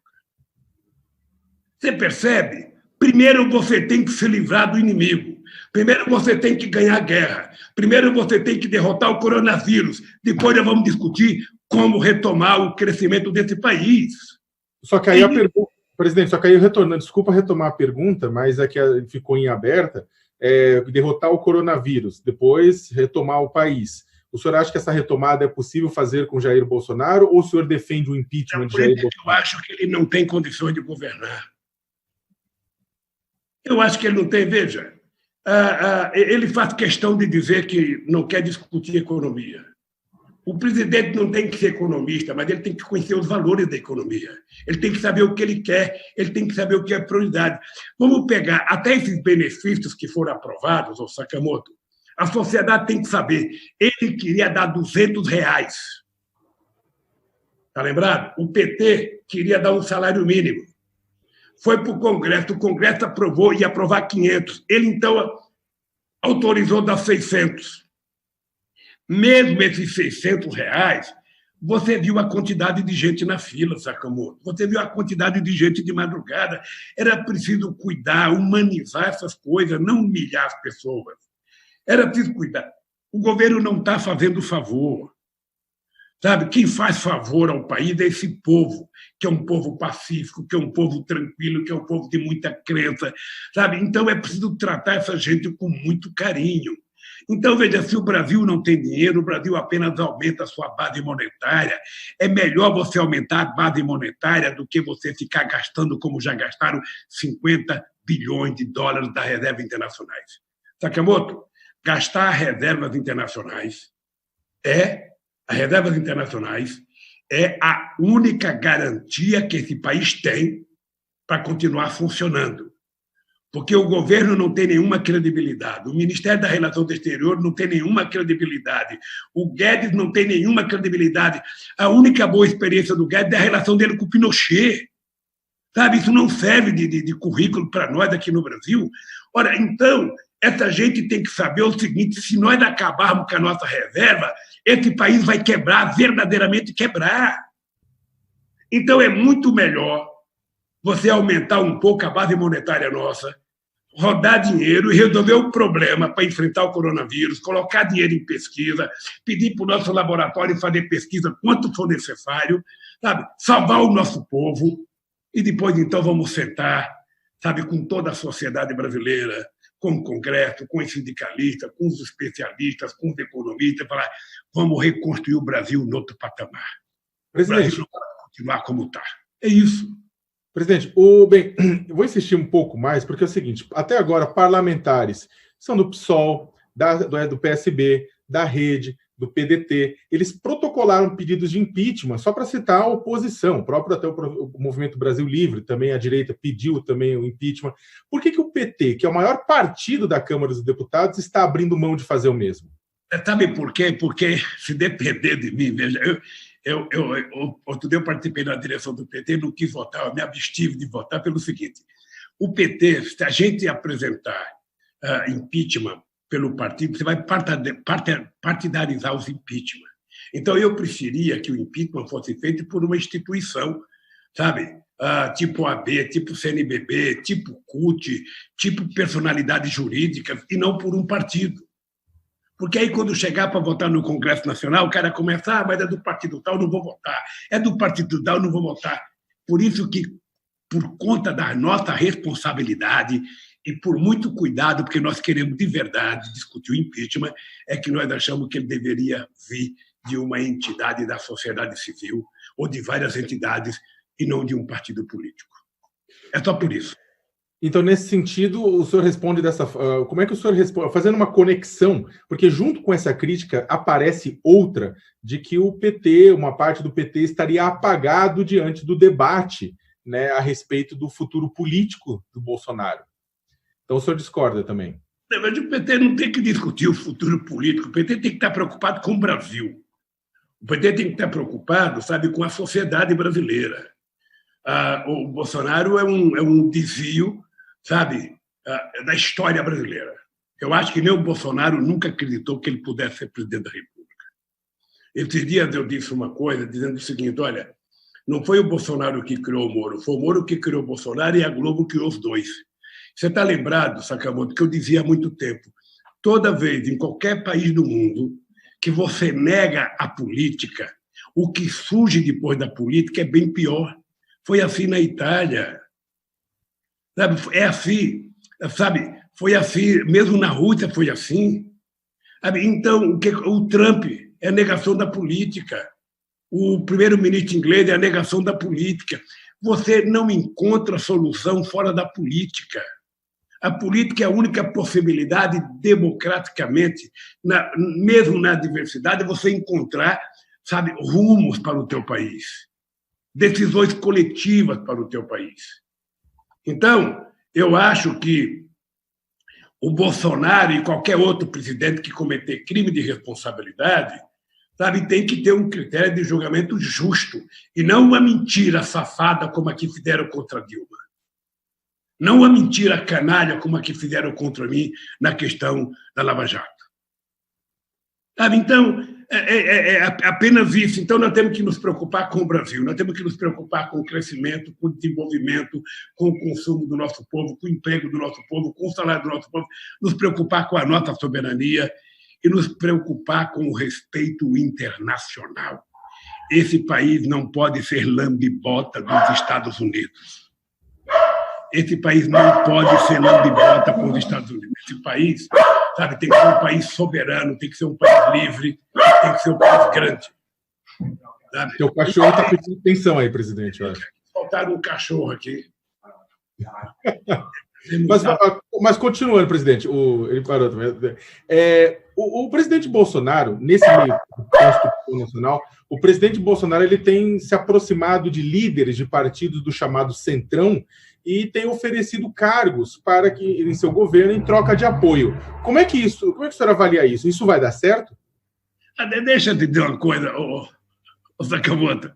Você percebe? Primeiro você tem que se livrar do inimigo. Primeiro você tem que ganhar a guerra. Primeiro você tem que derrotar o coronavírus. Depois nós vamos discutir como retomar o crescimento desse país. Só que aí a pergunta, presidente, só que aí eu retornando, desculpa retomar a pergunta, mas é que ficou em aberta, derrotar o coronavírus, depois retomar o país. O senhor acha que essa retomada é possível fazer com Jair Bolsonaro ou o senhor defende o impeachment de Jair Bolsonaro? Eu acho que ele não tem condições de governar. Eu acho que ele não tem. Veja, ele faz questão de dizer que não quer discutir economia. O presidente não tem que ser economista, mas ele tem que conhecer os valores da economia. Ele tem que saber o que ele quer, ele tem que saber o que é prioridade. Vamos pegar até esses benefícios que foram aprovados, ô Sakamoto. A sociedade tem que saber. Ele queria dar R$200. Está lembrado? O PT queria dar um salário mínimo. Foi para o Congresso aprovou e ia aprovar 500. Ele, então, autorizou dar 600. Mesmo esses R$600, você viu a quantidade de gente na fila, Sakamoto. Você viu a quantidade de gente de madrugada. Era preciso cuidar, humanizar essas coisas, não humilhar as pessoas. Era preciso cuidar. O governo não está fazendo favor. Sabe? Quem faz favor ao país é esse povo, que é um povo pacífico, que é um povo tranquilo, que é um povo de muita crença. Sabe? Então, é preciso tratar essa gente com muito carinho. Então, veja, se o Brasil não tem dinheiro, o Brasil apenas aumenta a sua base monetária. É melhor você aumentar a base monetária do que você ficar gastando, como já gastaram, 50 bilhões de dólares das reservas internacionais. Sakamoto, gastar reservas internacionais é a única garantia que esse país tem para continuar funcionando. Porque o governo não tem nenhuma credibilidade, o Ministério da Relações Exteriores não tem nenhuma credibilidade, o Guedes não tem nenhuma credibilidade. A única boa experiência do Guedes é a relação dele com o Pinochet. Sabe? Isso não serve de currículo para nós aqui no Brasil. Ora, então, essa gente tem que saber o seguinte: se nós acabarmos com a nossa reserva, esse país vai quebrar, verdadeiramente quebrar. Então, é muito melhor você aumentar um pouco a base monetária nossa, rodar dinheiro e resolver o problema para enfrentar o coronavírus, colocar dinheiro em pesquisa, pedir para o nosso laboratório fazer pesquisa quanto for necessário, sabe? Salvar o nosso povo e depois, então, vamos sentar, sabe, com toda a sociedade brasileira, com o Congresso, com os sindicalistas, com os especialistas, com os economistas, falar: vamos reconstruir o Brasil no outro patamar. Presidente, o Brasil não pode continuar como está. É isso. Presidente, bem, eu vou insistir um pouco mais, porque é o seguinte: até agora, parlamentares são do PSOL, do PSB, da Rede, do PDT, eles protocolaram pedidos de impeachment, só para citar a oposição, até o Movimento Brasil Livre, também a direita pediu também o impeachment. Por que o PT, que é o maior partido da Câmara dos Deputados, está abrindo mão de fazer o mesmo? Sabe por quê? Porque, se depender de mim, veja, outro dia eu participei da direção do PT, não quis votar, eu me abstive de votar pelo seguinte: o PT, se a gente apresentar impeachment pelo partido, você vai partidarizar os impeachment. Então, eu preferia que o impeachment fosse feito por uma instituição, sabe? Tipo OAB, tipo CNBB, tipo CUT, tipo personalidades jurídicas, e não por um partido. Porque aí, quando chegar para votar no Congresso Nacional, o cara começa: mas é do partido tal, não vou votar. É do partido tal, não vou votar. Por isso que, por conta da nossa responsabilidade, E por muito cuidado, porque nós queremos de verdade discutir o impeachment, é que nós achamos que ele deveria vir de uma entidade da sociedade civil ou de várias entidades e não de um partido político. É só por isso. Então, nesse sentido, o senhor responde dessa forma. Como é que o senhor responde? Fazendo uma conexão, porque junto com essa crítica aparece outra de que o PT, uma parte do PT, estaria apagado diante do debate, né, a respeito do futuro político do Bolsonaro. Então, o senhor discorda também? Na verdade, o PT não tem que discutir o futuro político. O PT tem que estar preocupado com o Brasil. O PT tem que estar preocupado, sabe, com a sociedade brasileira. O Bolsonaro é um desvio, sabe, da história brasileira. Eu acho que nem o Bolsonaro nunca acreditou que ele pudesse ser presidente da República. Esses dias eu disse uma coisa dizendo o seguinte: olha, não foi o Bolsonaro que criou o Moro, foi o Moro que criou o Bolsonaro e a Globo criou os dois. Você está lembrado, Sakamoto, que eu dizia há muito tempo, toda vez, em qualquer país do mundo, que você nega a política, o que surge depois da política é bem pior. Foi assim na Itália. É assim, sabe? Foi assim, mesmo na Rússia foi assim. Então, o Trump é a negação da política. O primeiro-ministro inglês é a negação da política. Você não encontra solução fora da política. A política é a única possibilidade, democraticamente, mesmo na diversidade, você encontrar, sabe, rumos para o teu país, decisões coletivas para o teu país. Então, eu acho que o Bolsonaro e qualquer outro presidente que cometer crime de responsabilidade, sabe, tem que ter um critério de julgamento justo e não uma mentira safada como a que fizeram contra Dilma. Não uma mentira canalha como a que fizeram contra mim na questão da Lava Jato. Sabe? Então, é apenas isso. Então, nós temos que nos preocupar com o Brasil, nós temos que nos preocupar com o crescimento, com o desenvolvimento, com o consumo do nosso povo, com o emprego do nosso povo, com o salário do nosso povo, nos preocupar com a nossa soberania e nos preocupar com o respeito internacional. Esse país não pode ser lambe-bota dos Estados Unidos. Esse país não pode ser lambe-bota com os Estados Unidos. Esse país, sabe, tem que ser um país soberano, tem que ser um país livre, tem que ser um país grande. Sabe? Seu cachorro está pedindo atenção aí, presidente, eu acho. Faltaram um cachorro aqui. Mas continuando, presidente, ele parou também. O presidente Bolsonaro, nesse meio Constituição Nacional, o presidente Bolsonaro ele tem se aproximado de líderes de partidos do chamado Centrão e tem oferecido cargos para que em seu governo em troca de apoio. Como é que o senhor avalia isso? Isso vai dar certo? Deixa eu te dizer uma coisa, Sakamoto.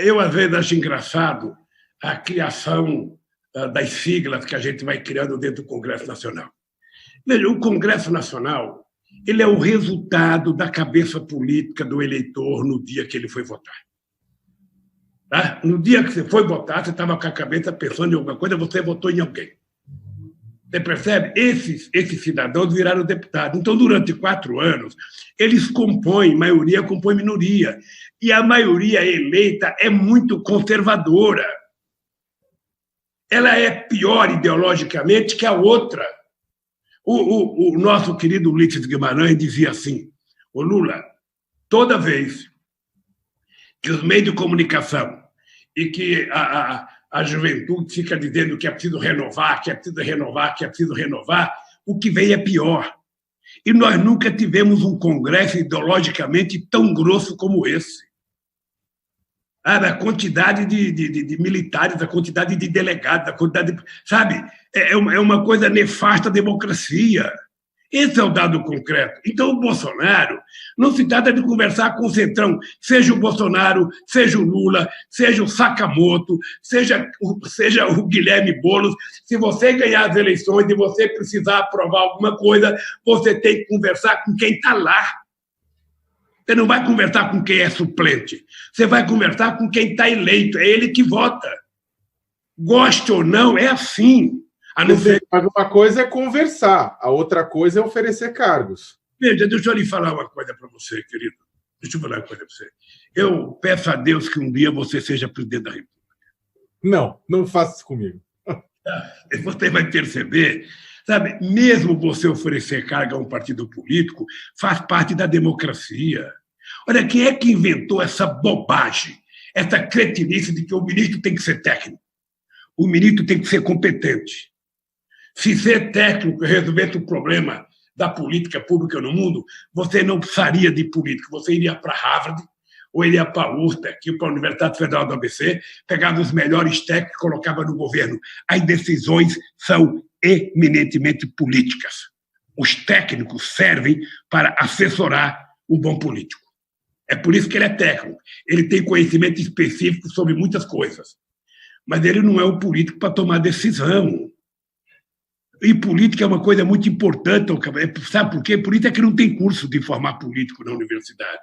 Eu, às vezes, acho engraçado a criação das siglas que a gente vai criando dentro do Congresso Nacional. Veja, o Congresso Nacional ele é o resultado da cabeça política do eleitor no dia que ele foi votar. Tá? No dia que você foi votar, você estava com a cabeça pensando em alguma coisa, você votou em alguém. Você percebe? Esses cidadãos viraram deputados. Então, durante 4 anos, eles compõem, maioria compõe minoria. E a maioria eleita é muito conservadora. Ela é pior ideologicamente que a outra. O nosso querido Ulisses Guimarães dizia assim: ô Lula, toda vez que os meios de comunicação e que a juventude fica dizendo que é preciso renovar, que é preciso renovar, que é preciso renovar, o que vem é pior. E nós nunca tivemos um Congresso ideologicamente tão grosso como esse. A quantidade de militares, a quantidade de delegados, a quantidade de... Sabe? É uma coisa nefasta à democracia. Esse é o dado concreto. Então, o Bolsonaro, não se trata de conversar com o Centrão, seja o Bolsonaro, seja o Lula, seja o Sakamoto, seja o Guilherme Boulos. Se você ganhar as eleições e você precisar aprovar alguma coisa, você tem que conversar com quem está lá. Você não vai conversar com quem é suplente. Você vai conversar com quem está eleito. É ele que vota. Goste ou não, é assim. Mas uma coisa é conversar, a outra coisa é oferecer cargos. Veja, deixa eu lhe falar uma coisa para você, querido. Deixa eu falar uma coisa para você. Eu peço a Deus que um dia você seja presidente da República. Não faça isso comigo. Você vai perceber, sabe, mesmo você oferecer carga a um partido político, faz parte da democracia. Olha, quem é que inventou essa bobagem, essa cretinice de que o ministro tem que ser técnico? O ministro tem que ser competente. Se ser técnico resolvesse o problema da política pública no mundo, você não precisaria de político, você iria para Harvard, ou iria para a USP, aqui para a Universidade Federal do ABC, pegava os melhores técnicos e colocava no governo. As decisões são eminentemente políticas. Os técnicos servem para assessorar o bom político. É por isso que ele é técnico. Ele tem conhecimento específico sobre muitas coisas. Mas ele não é o político para tomar decisão. E política é uma coisa muito importante. Sabe por quê? Política é que não tem curso de formar político na universidade.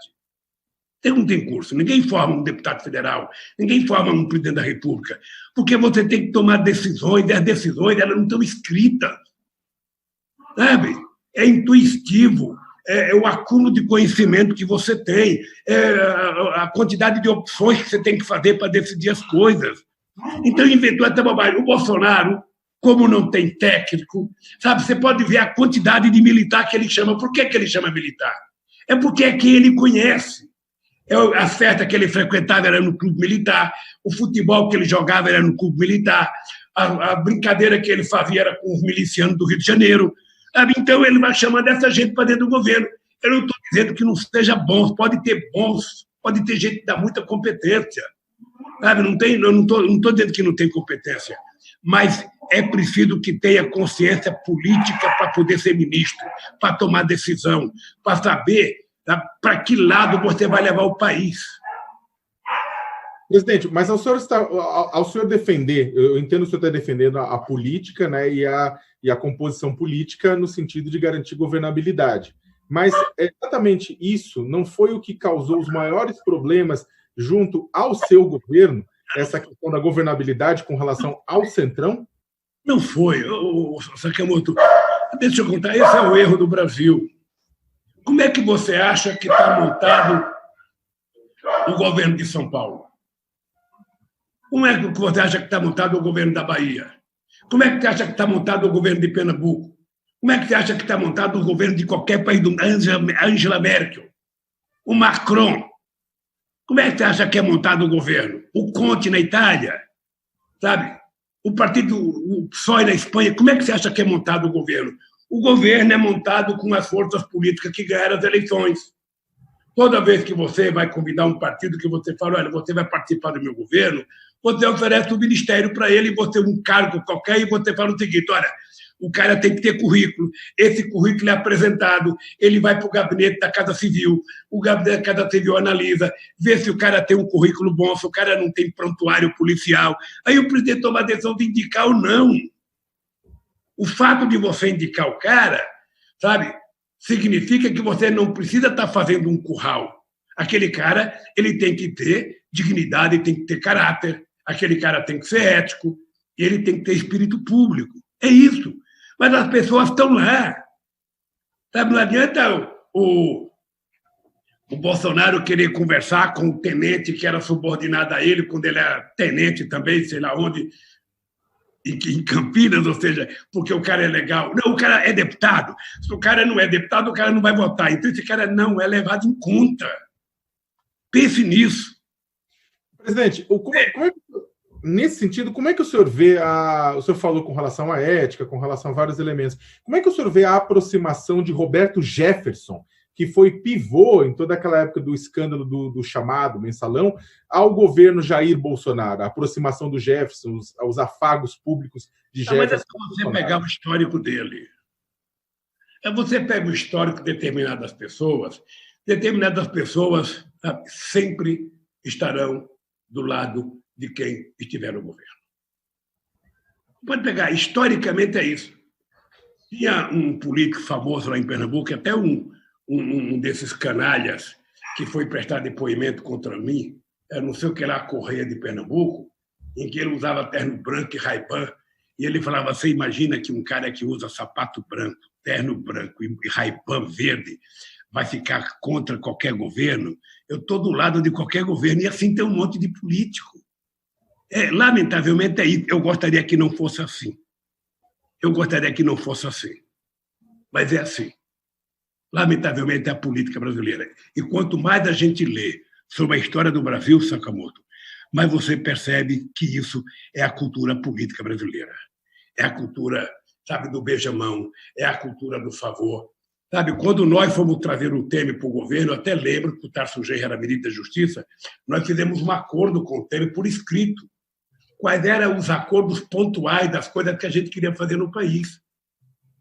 Não tem curso. Ninguém forma um deputado federal, ninguém forma um presidente da República, porque você tem que tomar decisões, e as decisões elas não estão escritas. Sabe? É intuitivo, é o acúmulo de conhecimento que você tem, é a quantidade de opções que você tem que fazer para decidir as coisas. Então, inventou essa bobagem. O Bolsonaro, como não tem técnico, sabe, você pode ver a quantidade de militar que ele chama. Por que ele chama militar? É porque é quem ele conhece. A festa que ele frequentava era no clube militar, o futebol que ele jogava era no clube militar, a brincadeira que ele fazia era com os milicianos do Rio de Janeiro. Então, ele vai chamando essa gente para dentro do governo. Eu não estou dizendo que não seja bom, pode ter gente que dá muita competência. Sabe? Eu não estou dizendo que não tem competência, mas é preciso que tenha consciência política para poder ser ministro, para tomar decisão, para saber para que lado você vai levar o país. Presidente, mas ao senhor defender, eu entendo que o senhor está defendendo a política, né, e a composição política no sentido de garantir governabilidade. Mas exatamente isso não foi o que causou os maiores problemas junto ao seu governo, essa questão da governabilidade com relação ao Centrão? Não foi. Sakamoto, deixa eu contar, esse é o erro do Brasil. Como é que você acha que está montado o governo de São Paulo? Como é que você acha que está montado o governo da Bahia? Como é que você acha que está montado o governo de Pernambuco? Como é que você acha que está montado o governo de qualquer país do Angela Merkel? O Macron? Como é que você acha que é montado o governo? O Conte na Itália? Sabe? O PSOE na Espanha? Como é que você acha que é montado o governo? O governo é montado com as forças políticas que ganharam as eleições. Toda vez que você vai convidar um partido que você fala, olha, você vai participar do meu governo, você oferece um ministério para ele, você um cargo qualquer, e você fala o seguinte, olha, o cara tem que ter currículo, esse currículo é apresentado, ele vai para o gabinete da Casa Civil, o gabinete da Casa Civil analisa, vê se o cara tem um currículo bom, se o cara não tem prontuário policial, aí o presidente toma a decisão de indicar ou não. O fato de você indicar o cara, sabe, significa que você não precisa estar fazendo um curral. Aquele cara, ele tem que ter dignidade, tem que ter caráter, aquele cara tem que ser ético, e ele tem que ter espírito público. É isso. Mas as pessoas estão lá. Sabe, não adianta o Bolsonaro querer conversar com o tenente que era subordinado a ele, quando ele era tenente também, sei lá onde, em Campinas, ou seja, porque o cara é legal. Não, o cara é deputado. Se o cara não é deputado, o cara não vai votar. Então, esse cara não é levado em conta. Pense nisso. Presidente, nesse sentido, como é que o senhor vê o senhor falou com relação à ética, com relação a vários elementos. Como é que o senhor vê a aproximação de Roberto Jefferson, que foi pivô em toda aquela época do escândalo do chamado mensalão, ao governo Jair Bolsonaro, a aproximação do Jefferson, os afagos públicos de Jefferson? Mas é só você pegar o histórico dele. Você pega o histórico de determinadas pessoas sempre estarão do lado de quem estiver no governo. Pode pegar, historicamente é isso. Tinha um político famoso lá em Pernambuco, até um desses canalhas que foi prestar depoimento contra mim, não sei o que lá, Correia de Pernambuco, em que ele usava terno branco e Ray-Ban, e ele falava, você imagina que um cara que usa sapato branco, terno branco e Ray-Ban verde vai ficar contra qualquer governo? Eu estou do lado de qualquer governo, e assim tem um monte de político. Lamentavelmente, eu gostaria que não fosse assim. Eu gostaria que não fosse assim. Mas é assim. Lamentavelmente, é a política brasileira. E quanto mais a gente lê sobre a história do Brasil, Sakamoto, mais você percebe que isso é a cultura política brasileira. É a cultura, sabe, do beijamão, é a cultura do favor. Sabe, quando nós fomos trazer o Temer para o governo, eu até lembro que o Tarso Genro era ministro da Justiça, nós fizemos um acordo com o Temer por escrito. Quais eram os acordos pontuais das coisas que a gente queria fazer no país.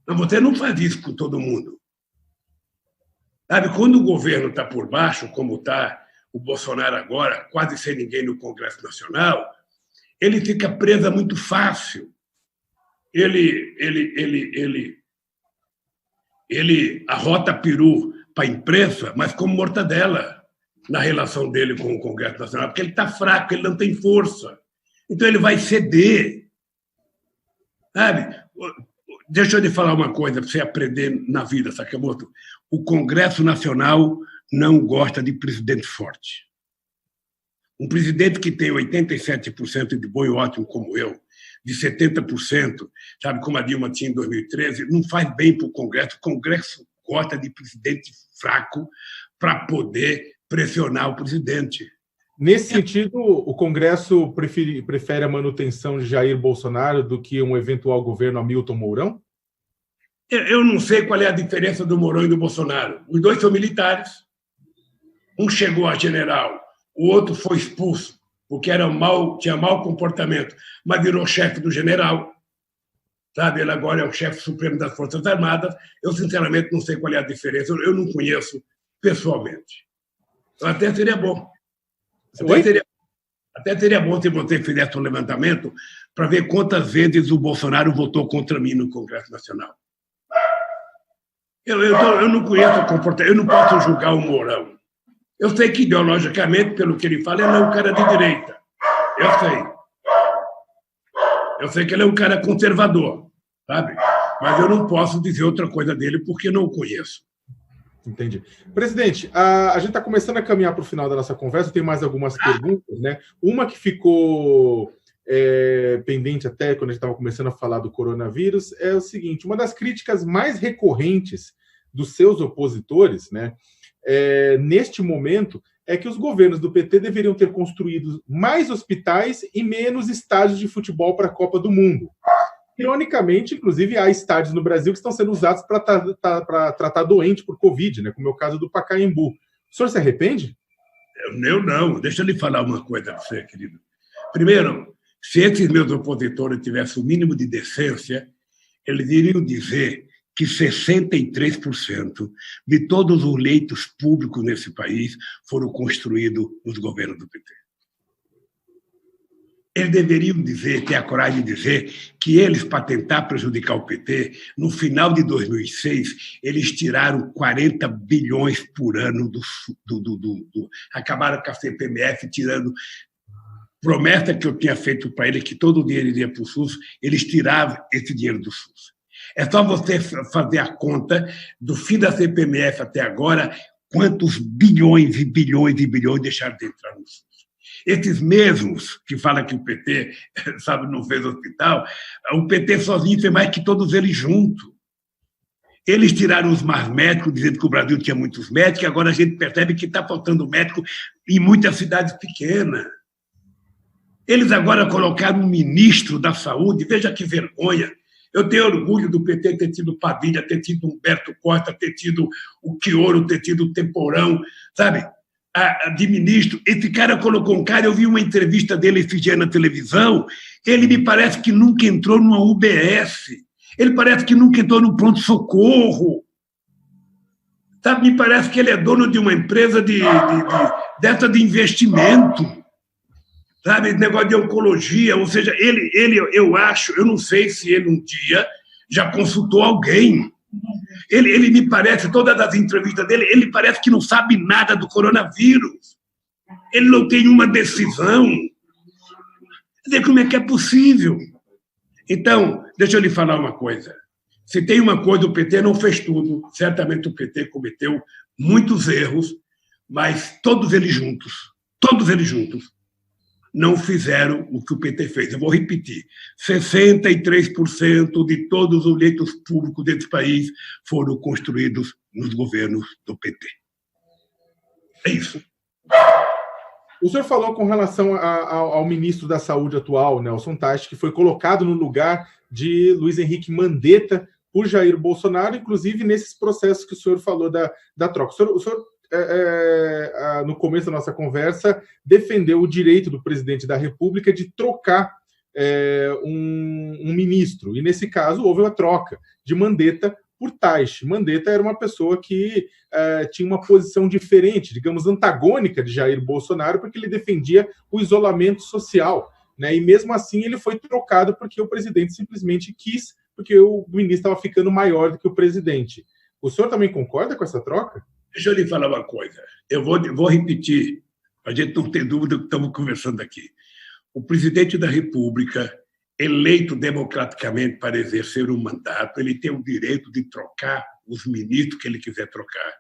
Mas você não faz isso com todo mundo. Sabe, quando o governo está por baixo, como está o Bolsonaro agora, quase sem ninguém no Congresso Nacional, ele fica preso muito fácil. Ele arrota peru para a imprensa, mas como mortadela na relação dele com o Congresso Nacional, porque ele está fraco, ele não tem força. Então, ele vai ceder. Sabe? Deixa eu te falar uma coisa para você aprender na vida, Sakamoto. O Congresso Nacional não gosta de presidente forte. Um presidente que tem 87% de bom e ótimo, como eu, de 70%, sabe, como a Dilma tinha em 2013, não faz bem para o Congresso. O Congresso gosta de presidente fraco para poder pressionar o presidente. Nesse sentido, o Congresso prefere a manutenção de Jair Bolsonaro do que um eventual governo Hamilton Mourão? Eu não sei qual é a diferença do Mourão e do Bolsonaro. Os dois são militares. Um chegou a general, o outro foi expulso, porque tinha mau comportamento, mas virou chefe do general. Sabe? Ele agora é o chefe supremo das Forças Armadas. Eu, sinceramente, não sei qual é a diferença. Eu não conheço pessoalmente. Até seria bom. Até seria bom se você fizesse um levantamento para ver quantas vezes o Bolsonaro votou contra mim no Congresso Nacional. Eu não conheço o comportamento, eu não posso julgar o Mourão. Eu sei que, ideologicamente, pelo que ele fala, ele é um cara de direita. Eu sei. Eu sei que ele é um cara conservador, sabe? Mas eu não posso dizer outra coisa dele porque não o conheço. Entendi. Presidente, a gente está começando a caminhar para o final da nossa conversa, tem mais algumas perguntas, né? Uma que ficou pendente até quando a gente estava começando a falar do coronavírus é o seguinte: uma das críticas mais recorrentes dos seus opositores, né, neste momento, é que os governos do PT deveriam ter construído mais hospitais e menos estádios de futebol para a Copa do Mundo. Ironicamente, inclusive, há estádios no Brasil que estão sendo usados para tratar doente por Covid, né, como é o caso do Pacaembu. O senhor se arrepende? Eu não. Deixa eu lhe falar uma coisa para você, querido. Primeiro, se esses meus opositores tivessem o mínimo de decência, eles iriam dizer que 63% de todos os leitos públicos nesse país foram construídos nos governos do PT. Eles deveriam ter a coragem de dizer que eles, para tentar prejudicar o PT, no final de 2006, eles tiraram 40 bilhões por ano acabaram com a CPMF, tirando promessa que eu tinha feito para eles, que todo o dinheiro iria para o SUS, eles tiravam esse dinheiro do SUS. É só você fazer a conta do fim da CPMF até agora, quantos bilhões e bilhões e bilhões deixaram de entrar no SUS. Esses mesmos que falam que o PT, sabe, não fez hospital, o PT sozinho fez mais que todos eles juntos. Eles tiraram os mais médicos, dizendo que o Brasil tinha muitos médicos, e agora a gente percebe que está faltando médico em muitas cidades pequenas. Eles agora colocaram um ministro da Saúde, veja que vergonha. Eu tenho orgulho do PT ter tido Padilha, ter tido Humberto Costa, ter tido o Quioro, ter tido o Temporão, sabe? De ministro. Esse cara colocou um cara, eu vi uma entrevista dele esse dia na televisão, ele me parece que nunca entrou numa UBS, ele parece que nunca entrou no pronto-socorro. Sabe? Me parece que ele é dono de uma empresa dessa de investimento. Sabe, negócio de oncologia, ou seja, eu acho, eu não sei se ele um dia já consultou alguém. Ele me parece, todas as entrevistas dele, ele parece que não sabe nada do coronavírus. Ele não tem uma decisão. Quer dizer, como é que é possível? Então, deixa eu lhe falar uma coisa. Se tem uma coisa, o PT não fez tudo. Certamente o PT cometeu muitos erros, mas todos eles juntos, não fizeram o que o PT fez. Eu vou repetir: 63% de todos os leitos públicos desse país foram construídos nos governos do PT. É isso. O senhor falou com relação ao ministro da Saúde atual, Nelson Teich, que foi colocado no lugar de Luiz Henrique Mandetta por Jair Bolsonaro, inclusive nesses processos que o senhor falou da troca. O senhor no começo da nossa conversa, defendeu o direito do presidente da República de trocar um ministro. E, nesse caso, houve a troca de Mandetta por Teich. Mandetta era uma pessoa que tinha uma posição diferente, digamos, antagônica de Jair Bolsonaro, porque ele defendia o isolamento social, né? E mesmo assim ele foi trocado porque o presidente simplesmente quis, porque o ministro estava ficando maior do que o presidente. O senhor também concorda com essa troca? Deixa eu lhe falar uma coisa. Eu vou repetir, a gente não tem dúvida do que estamos conversando aqui. O presidente da República, eleito democraticamente para exercer um mandato, ele tem o direito de trocar os ministros que ele quiser trocar,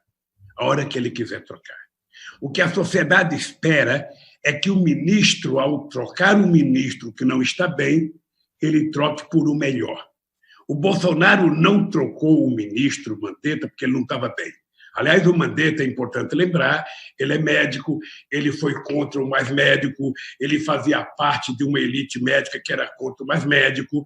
a hora que ele quiser trocar. O que a sociedade espera é que o ministro, ao trocar um ministro que não está bem, ele troque por um melhor. O Bolsonaro não trocou o ministro Mandetta porque ele não estava bem. Aliás, o Mandetta, é importante lembrar, ele é médico, ele foi contra o mais médico, ele fazia parte de uma elite médica que era contra o mais médico.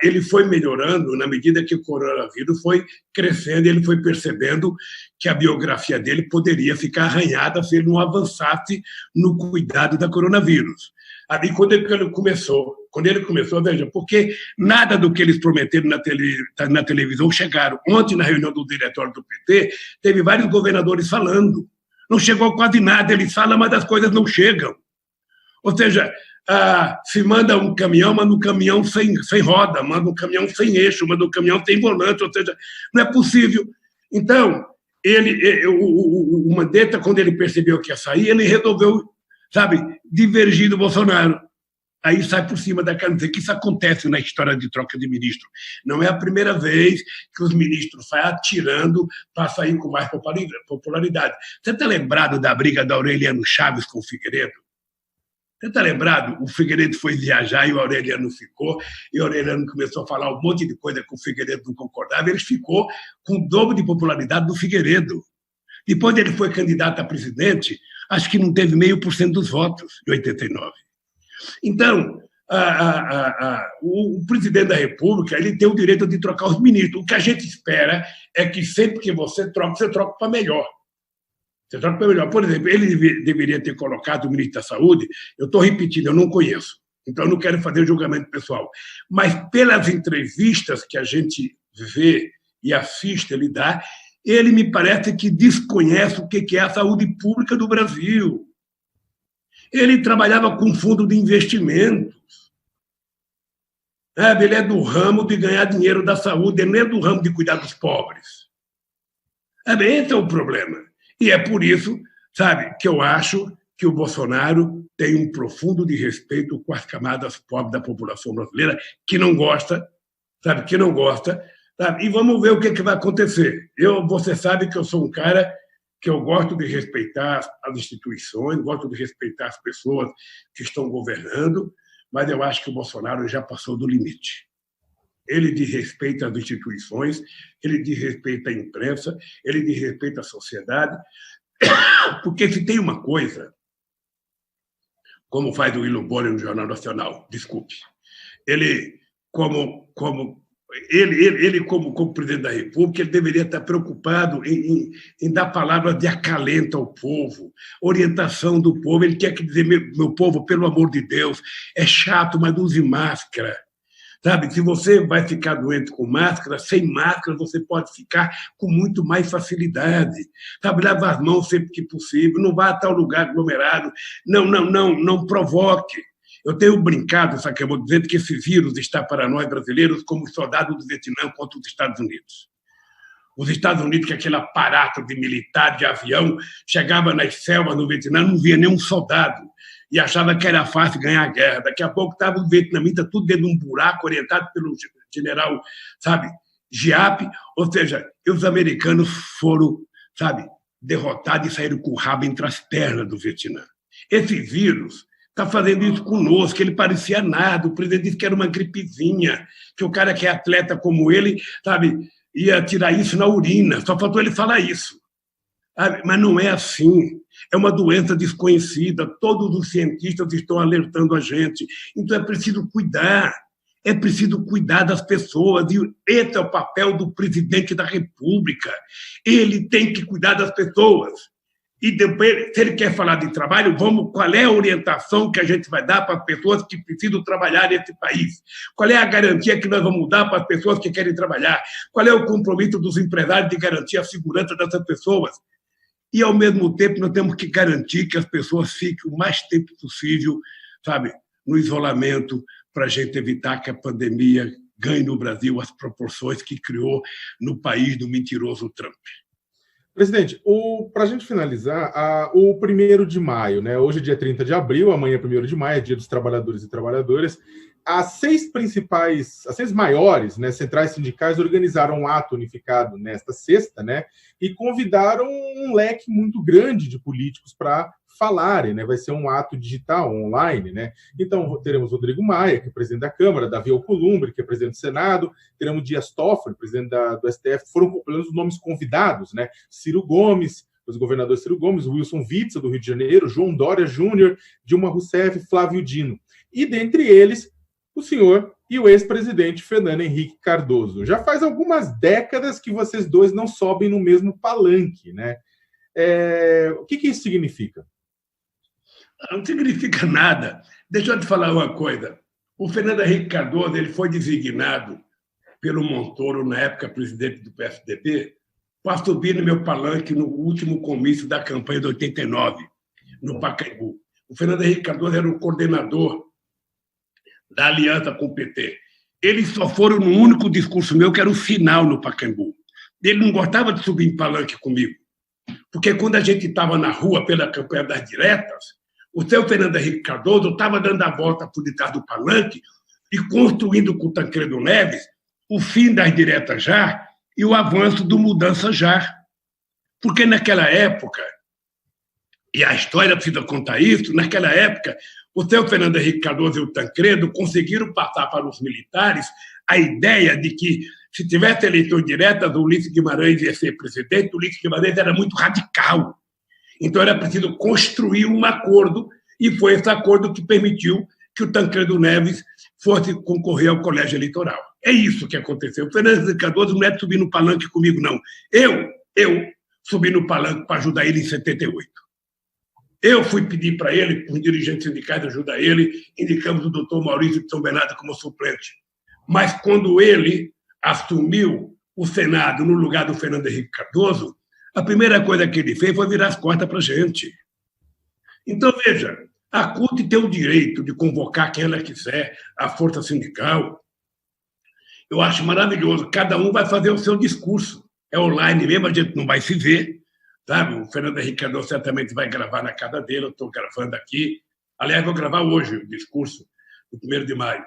Ele foi melhorando na medida que o coronavírus foi crescendo, ele foi percebendo que a biografia dele poderia ficar arranhada se ele não avançasse no cuidado da coronavírus. Ali, quando ele começou, veja, porque nada do que eles prometeram na televisão chegaram. Ontem, na reunião do diretório do PT, teve vários governadores falando. Não chegou quase nada, eles falam, mas as coisas não chegam. Ou seja, se manda um caminhão, manda um caminhão sem roda, manda um caminhão sem eixo, manda um caminhão sem volante, ou seja, não é possível. Então, o Mandetta, quando ele percebeu que ia sair, ele resolveu, divergir do Bolsonaro. Aí sai por cima da cara, dizer que isso acontece na história de troca de ministro. Não é a primeira vez que os ministros saem atirando para sair com mais popularidade. Você está lembrado da briga da Aureliano Chaves com o Figueiredo? Você está lembrado? O Figueiredo foi viajar e o Aureliano ficou, e o Aureliano começou a falar um monte de coisa que o Figueiredo não concordava, ele ficou com o dobro de popularidade do Figueiredo. Depois ele foi candidato a presidente, acho que não teve 0,5% dos votos, em 89. Então, o presidente da República ele tem o direito de trocar os ministros. O que a gente espera é que sempre que você troca para melhor. Você troca para melhor. Por exemplo, ele deveria ter colocado o ministro da Saúde, eu estou repetindo, eu não conheço, então eu não quero fazer julgamento pessoal, mas pelas entrevistas que a gente vê e assiste ele dá, ele me parece que desconhece o que é a saúde pública do Brasil. Ele trabalhava com fundo de investimentos. Ele é do ramo de ganhar dinheiro da saúde, ele não é do ramo de cuidar dos pobres. Esse é o problema. E é por isso, que eu acho que o Bolsonaro tem um profundo desrespeito com as camadas pobres da população brasileira, que não gosta, E vamos ver o que vai acontecer. Você sabe que eu sou um cara que eu gosto de respeitar as instituições, gosto de respeitar as pessoas que estão governando, mas eu acho que o Bolsonaro já passou do limite. Ele desrespeita as instituições, ele desrespeita a imprensa, ele desrespeita a sociedade, porque se tem uma coisa, como faz o William Bonner no Jornal Nacional, desculpe, ele, como presidente da República, ele deveria estar preocupado em dar palavras de acalento ao povo, orientação do povo. Ele quer que dizer, meu povo, pelo amor de Deus, é chato, mas use máscara. Se você vai ficar doente com máscara, sem máscara você pode ficar com muito mais facilidade. Lava as mãos sempre que possível, não vá a tal lugar aglomerado, não provoque. Eu tenho brincado, vou dizendo que esse vírus está para nós brasileiros como os soldados do Vietnã contra os Estados Unidos. Os Estados Unidos, que aquele aparato de militar, de avião, chegava nas selvas do Vietnã, não via nenhum soldado e achava que era fácil ganhar a guerra. Daqui a pouco estava o vietnamita tudo dentro de um buraco, orientado pelo general, Giap, ou seja, os americanos foram, derrotados e saíram com o rabo entre as pernas do Vietnã. Esse vírus está fazendo isso conosco, ele parecia nada, o presidente disse que era uma gripezinha, que o cara que é atleta como ele, sabe, ia tirar isso na urina, só faltou ele falar isso. Sabe? Mas não é assim, é uma doença desconhecida, todos os cientistas estão alertando a gente, então é preciso cuidar das pessoas, e esse é o papel do presidente da República, ele tem que cuidar das pessoas. E depois, se ele quer falar de trabalho, qual é a orientação que a gente vai dar para as pessoas que precisam trabalhar nesse país? Qual é a garantia que nós vamos dar para as pessoas que querem trabalhar? Qual é o compromisso dos empresários de garantir a segurança dessas pessoas? E, ao mesmo tempo, nós temos que garantir que as pessoas fiquem o mais tempo possível, sabe, no isolamento, para a gente evitar que a pandemia ganhe no Brasil as proporções que criou no país do mentiroso Trump. Presidente, para a gente finalizar, o 1º de maio, né? Hoje é dia 30 de abril, amanhã é 1º de maio, é dia dos trabalhadores e trabalhadoras. As 6 maiores, né, centrais sindicais organizaram um ato unificado nesta sexta, né? E convidaram um leque muito grande de políticos para falarem, né? Vai ser um ato digital, online, né? Então, teremos Rodrigo Maia, que é presidente da Câmara, Davi Alcolumbre, que é presidente do Senado, teremos Dias Toffoli, presidente do STF, foram pelo menos os nomes convidados, né? Ciro Gomes, os governadores Ciro Gomes, Wilson Witzel, do Rio de Janeiro, João Dória Júnior, Dilma Rousseff, Flávio Dino. E, dentre eles, o senhor e o ex-presidente Fernando Henrique Cardoso. Já faz algumas décadas que vocês dois não sobem no mesmo palanque, né? O que isso significa? Não significa nada. Deixa eu te falar uma coisa. O Fernando Henrique Cardoso ele foi designado pelo Montoro, na época presidente do PSDB, para subir no meu palanque no último comício da campanha de 89, no Pacaembu. O Fernando Henrique Cardoso era o coordenador da aliança com o PT. Eles só foram no único discurso meu, que era o final no Pacaembu. Ele não gostava de subir em palanque comigo, porque quando a gente estava na rua pela campanha das diretas, o seu Fernando Henrique Cardoso estava dando a volta por detrás do palanque e construindo com o Tancredo Neves o fim das diretas já e o avanço do Mudança Já. Porque naquela época, e a história precisa contar isso, naquela época, o seu Fernando Henrique Cardoso e o Tancredo conseguiram passar para os militares a ideia de que, se tivesse eleições diretas, o Ulisses Guimarães ia ser presidente. O Ulisses Guimarães era muito radical. Então, era preciso construir um acordo, e foi esse acordo que permitiu que o Tancredo Neves fosse concorrer ao colégio eleitoral. É isso que aconteceu. O Fernando Henrique Cardoso não é de subir no palanque comigo, não. Eu subi no palanque para ajudar ele em 78. Eu fui pedir para ele, os dirigentes sindicais ajudar ele, indicamos o doutor Maurício de São Bernardo como suplente. Mas quando ele assumiu o Senado no lugar do Fernando Henrique Cardoso, a primeira coisa que ele fez foi virar as costas para a gente. Então, veja, a CUT tem o direito de convocar quem ela quiser, a força sindical. Eu acho maravilhoso. Cada um vai fazer o seu discurso. É online mesmo, a gente não vai se ver. Sabe? O Fernando Henrique Cardoso certamente vai gravar na casa dele, eu estou gravando aqui. Aliás, vou gravar hoje o discurso do 1º de maio.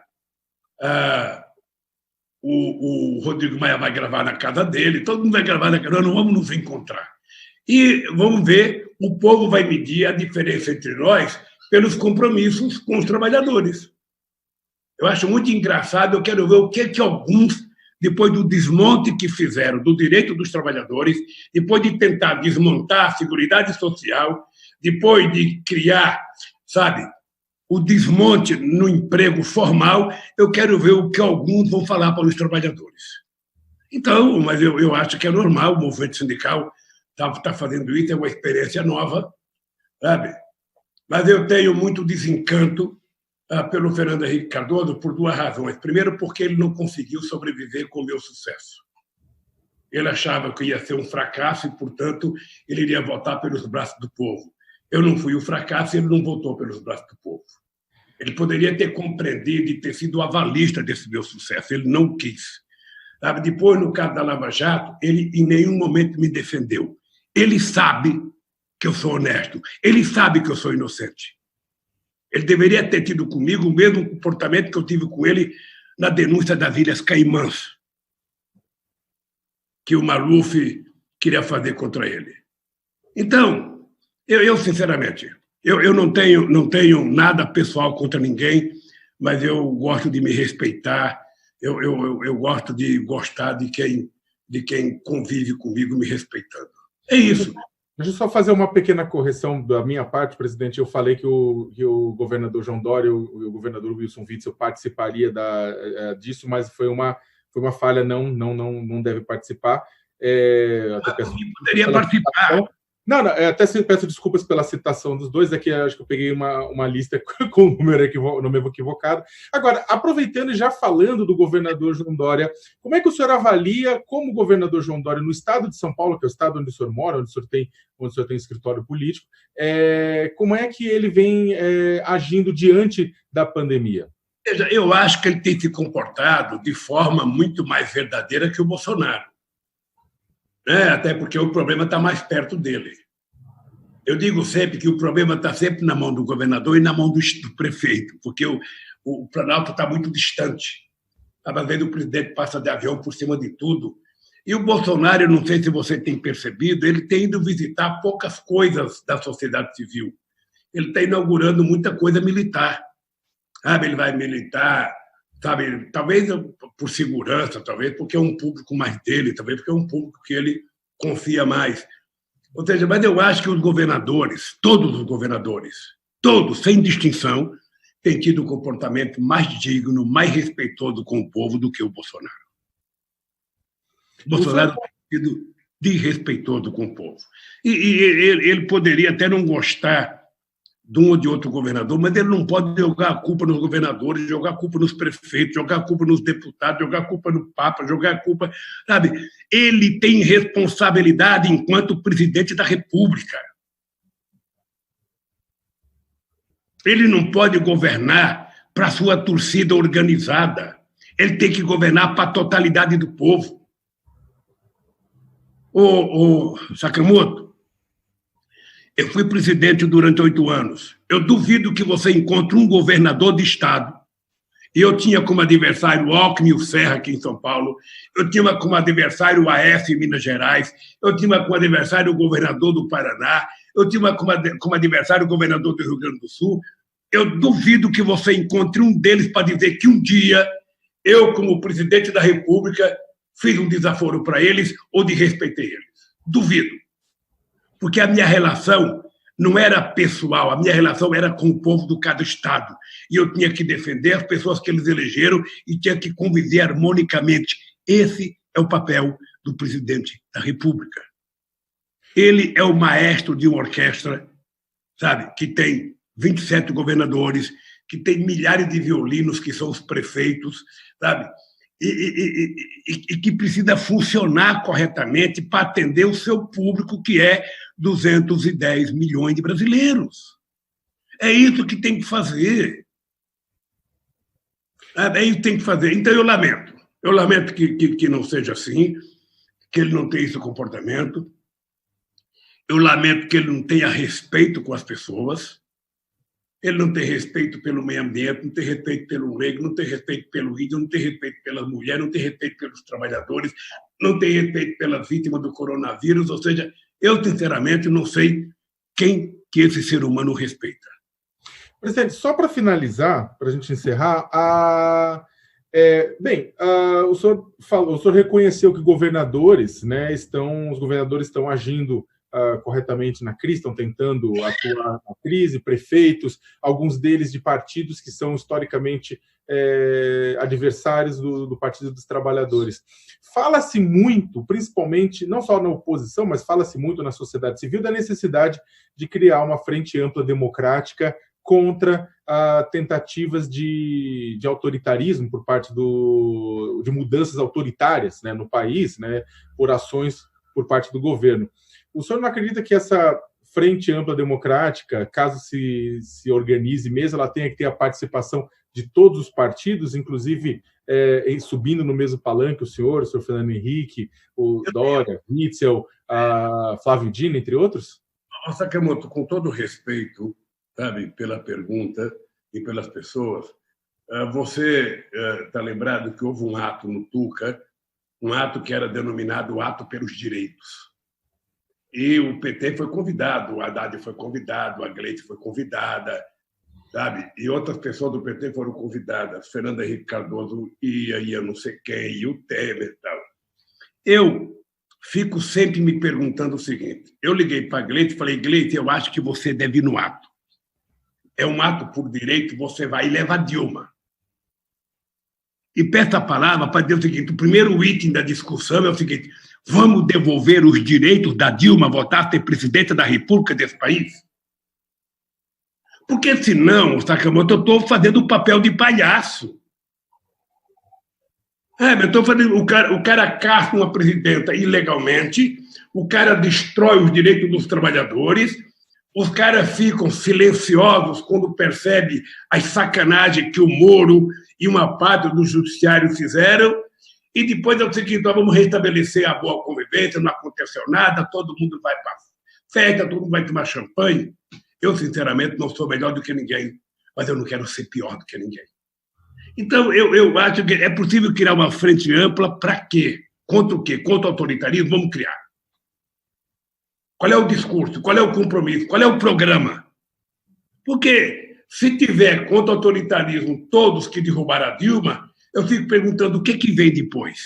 O Rodrigo Maia vai gravar na casa dele, todo mundo vai gravar na casa, nós não vamos nos encontrar. E vamos ver, o povo vai medir a diferença entre nós pelos compromissos com os trabalhadores. Eu acho muito engraçado, eu quero ver o que alguns, depois do desmonte que fizeram do direito dos trabalhadores, depois de tentar desmontar a Seguridade Social, depois de criar, sabe, o desmonte no emprego formal, eu quero ver o que alguns vão falar para os trabalhadores. Então, mas eu acho que é normal, o movimento sindical está fazendo isso, é uma experiência nova, sabe? Mas eu tenho muito desencanto pelo Fernando Henrique Cardoso por 2 razões. Primeiro, porque ele não conseguiu sobreviver com o meu sucesso. Ele achava que ia ser um fracasso e, portanto, ele iria votar pelos braços do povo. Eu não fui o fracasso e ele não votou pelos braços do povo. Ele poderia ter compreendido e ter sido avalista desse meu sucesso. Ele não quis. Sabe? Depois, no caso da Lava Jato, ele em nenhum momento me defendeu. Ele sabe que eu sou honesto. Ele sabe que eu sou inocente. Ele deveria ter tido comigo o mesmo comportamento que eu tive com ele na denúncia das Ilhas Caimãs, que o Maluf queria fazer contra ele. Então, eu sinceramente, Eu não tenho nada pessoal contra ninguém, mas eu gosto de me respeitar, eu gosto de gostar de quem convive comigo me respeitando. É isso. Deixa eu só fazer uma pequena correção da minha parte, presidente. Eu falei que o governador João Dória e o governador Wilson Witzel participaria disso, mas foi uma falha, não deve participar. Até poderia participar. Não, até peço desculpas pela citação dos dois, aqui acho que eu peguei uma lista com o número equivocado. Agora, aproveitando e já falando do governador João Dória, como é que o senhor avalia como o governador João Dória, no estado de São Paulo, que é o estado onde o senhor mora, onde o senhor tem escritório político, como é que ele vem agindo diante da pandemia? Veja, eu acho que ele tem se comportado de forma muito mais verdadeira que o Bolsonaro. Até porque o problema está mais perto dele. Eu digo sempre que o problema está sempre na mão do governador e na mão do prefeito, porque o Planalto está muito distante. Às vezes o presidente passa de avião por cima de tudo. E o Bolsonaro, eu não sei se você tem percebido, ele tem ido visitar poucas coisas da sociedade civil. Ele está inaugurando muita coisa militar. Ele vai militar, sabe, talvez por segurança, talvez porque é um público mais dele, talvez porque é um público que ele confia mais. Ou seja, mas eu acho que os governadores, todos os governadores, todos, sem distinção, têm tido um comportamento mais digno, mais respeitoso com o povo do que o Bolsonaro. O Bolsonaro tem sido desrespeitoso com o povo. E ele poderia até não gostar de um ou de outro governador, mas ele não pode jogar a culpa nos governadores, jogar a culpa nos prefeitos, jogar a culpa nos deputados, jogar a culpa no Papa, jogar a culpa, sabe? Ele tem responsabilidade enquanto presidente da República. Ele não pode governar para a sua torcida organizada. Ele tem que governar para a totalidade do povo. Ô Sakamoto, eu fui presidente durante 8 anos. Eu duvido que você encontre um governador de estado. E eu tinha como adversário o Alckmin e o Serra aqui em São Paulo. Eu tinha como adversário o AF em Minas Gerais. Eu tinha como adversário o governador do Paraná. Eu tinha como adversário o governador do Rio Grande do Sul. Eu duvido que você encontre um deles para dizer que um dia eu, como presidente da República, fiz um desaforo para eles ou desrespeitei eles. Duvido. Porque a minha relação não era pessoal, a minha relação era com o povo do cada estado. E eu tinha que defender as pessoas que eles elegeram e tinha que conviver harmonicamente. Esse é o papel do presidente da República. Ele é o maestro de uma orquestra, sabe, que tem 27 governadores, que tem milhares de violinos, que são os prefeitos, sabe? E que precisa funcionar corretamente para atender o seu público, que é 210 milhões de brasileiros. É isso que tem que fazer. É isso que tem que fazer. Então, eu lamento. Eu lamento que não seja assim, que ele não tenha esse comportamento. Eu lamento que ele não tenha respeito com as pessoas. Ele não tem respeito pelo meio ambiente, não tem respeito pelo negro, não tem respeito pelo índio, não tem respeito pelas mulheres, não tem respeito pelos trabalhadores, não tem respeito pelas vítimas do coronavírus. Ou seja, eu, sinceramente, não sei quem que esse ser humano respeita. Presidente, só para finalizar, para a gente encerrar, o senhor reconheceu que os governadores estão agindo corretamente na crise, estão tentando atuar na crise, prefeitos, alguns deles de partidos que são historicamente adversários do Partido dos Trabalhadores. Fala-se muito, principalmente, não só na oposição, mas fala-se muito na sociedade civil, da necessidade de criar uma frente ampla democrática contra tentativas de autoritarismo por parte de mudanças autoritárias, né, no país, né, por ações por parte do governo. O senhor não acredita que essa frente ampla democrática, caso se organize mesmo, ela tenha que ter a participação de todos os partidos, inclusive subindo no mesmo palanque o senhor Fernando Henrique, o Dória, Witzel, Flávio Dino, entre outros? Sakamoto, com todo respeito, sabe, pela pergunta e pelas pessoas, você está lembrado que houve um ato no Tuca, um ato que era denominado Ato pelos Direitos. E o PT foi convidado, o Haddad foi convidado, a Gleisi foi convidada, sabe? E outras pessoas do PT foram convidadas, Fernando Henrique Cardoso ia não sei quem, e o Temer e tal. Eu fico sempre me perguntando o seguinte, eu liguei para a Gleisi e falei, Gleisi, eu acho que você deve ir no ato. É um ato por direito, você vai e leva a Dilma. E peço a palavra para dizer o seguinte, o primeiro item da discussão é o seguinte, vamos devolver os direitos da Dilma a votar a ser presidente da República desse país? Porque senão, Sakamoto, eu estou fazendo o papel de palhaço. Eu estou fazendo, o cara caça uma presidenta ilegalmente, o cara destrói os direitos dos trabalhadores, os caras ficam silenciosos quando percebem as sacanagens que o Moro e uma parte do judiciário fizeram, e depois é o seguinte, nós vamos restabelecer a boa convivência, não aconteceu nada, todo mundo vai para festa, todo mundo vai tomar champanhe. Eu, sinceramente, não sou melhor do que ninguém, mas eu não quero ser pior do que ninguém. Então, eu acho que é possível criar uma frente ampla para quê? Contra o quê? Contra o autoritarismo? Vamos criar. Qual é o discurso? Qual é o compromisso? Qual é o programa? Porque se tiver contra o autoritarismo todos que derrubaram a Dilma, eu fico perguntando o que vem depois.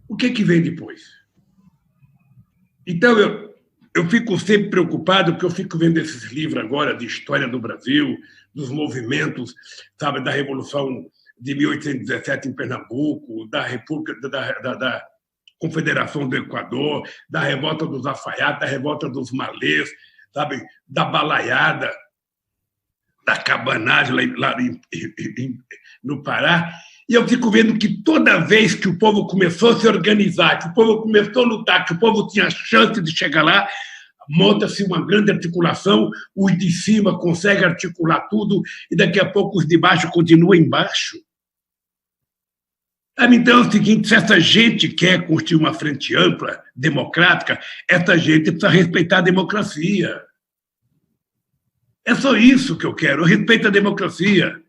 O que vem depois? Então, eu fico sempre preocupado, porque eu fico vendo esses livros agora de história do Brasil, dos movimentos, sabe, da Revolução de 1817 em Pernambuco, da República, da Confederação do Equador, da Revolta dos Alfaiates, da Revolta dos Malês, sabe, da Balaiada, da Cabanagem lá no Pará. E eu fico vendo que toda vez que o povo começou a se organizar, que o povo começou a lutar, que o povo tinha chance de chegar lá, monta-se uma grande articulação, os de cima conseguem articular tudo e daqui a pouco os de baixo continuam embaixo. Então é o seguinte, se essa gente quer construir uma frente ampla, democrática, essa gente precisa respeitar a democracia. É só isso que eu quero, eu respeito a democracia.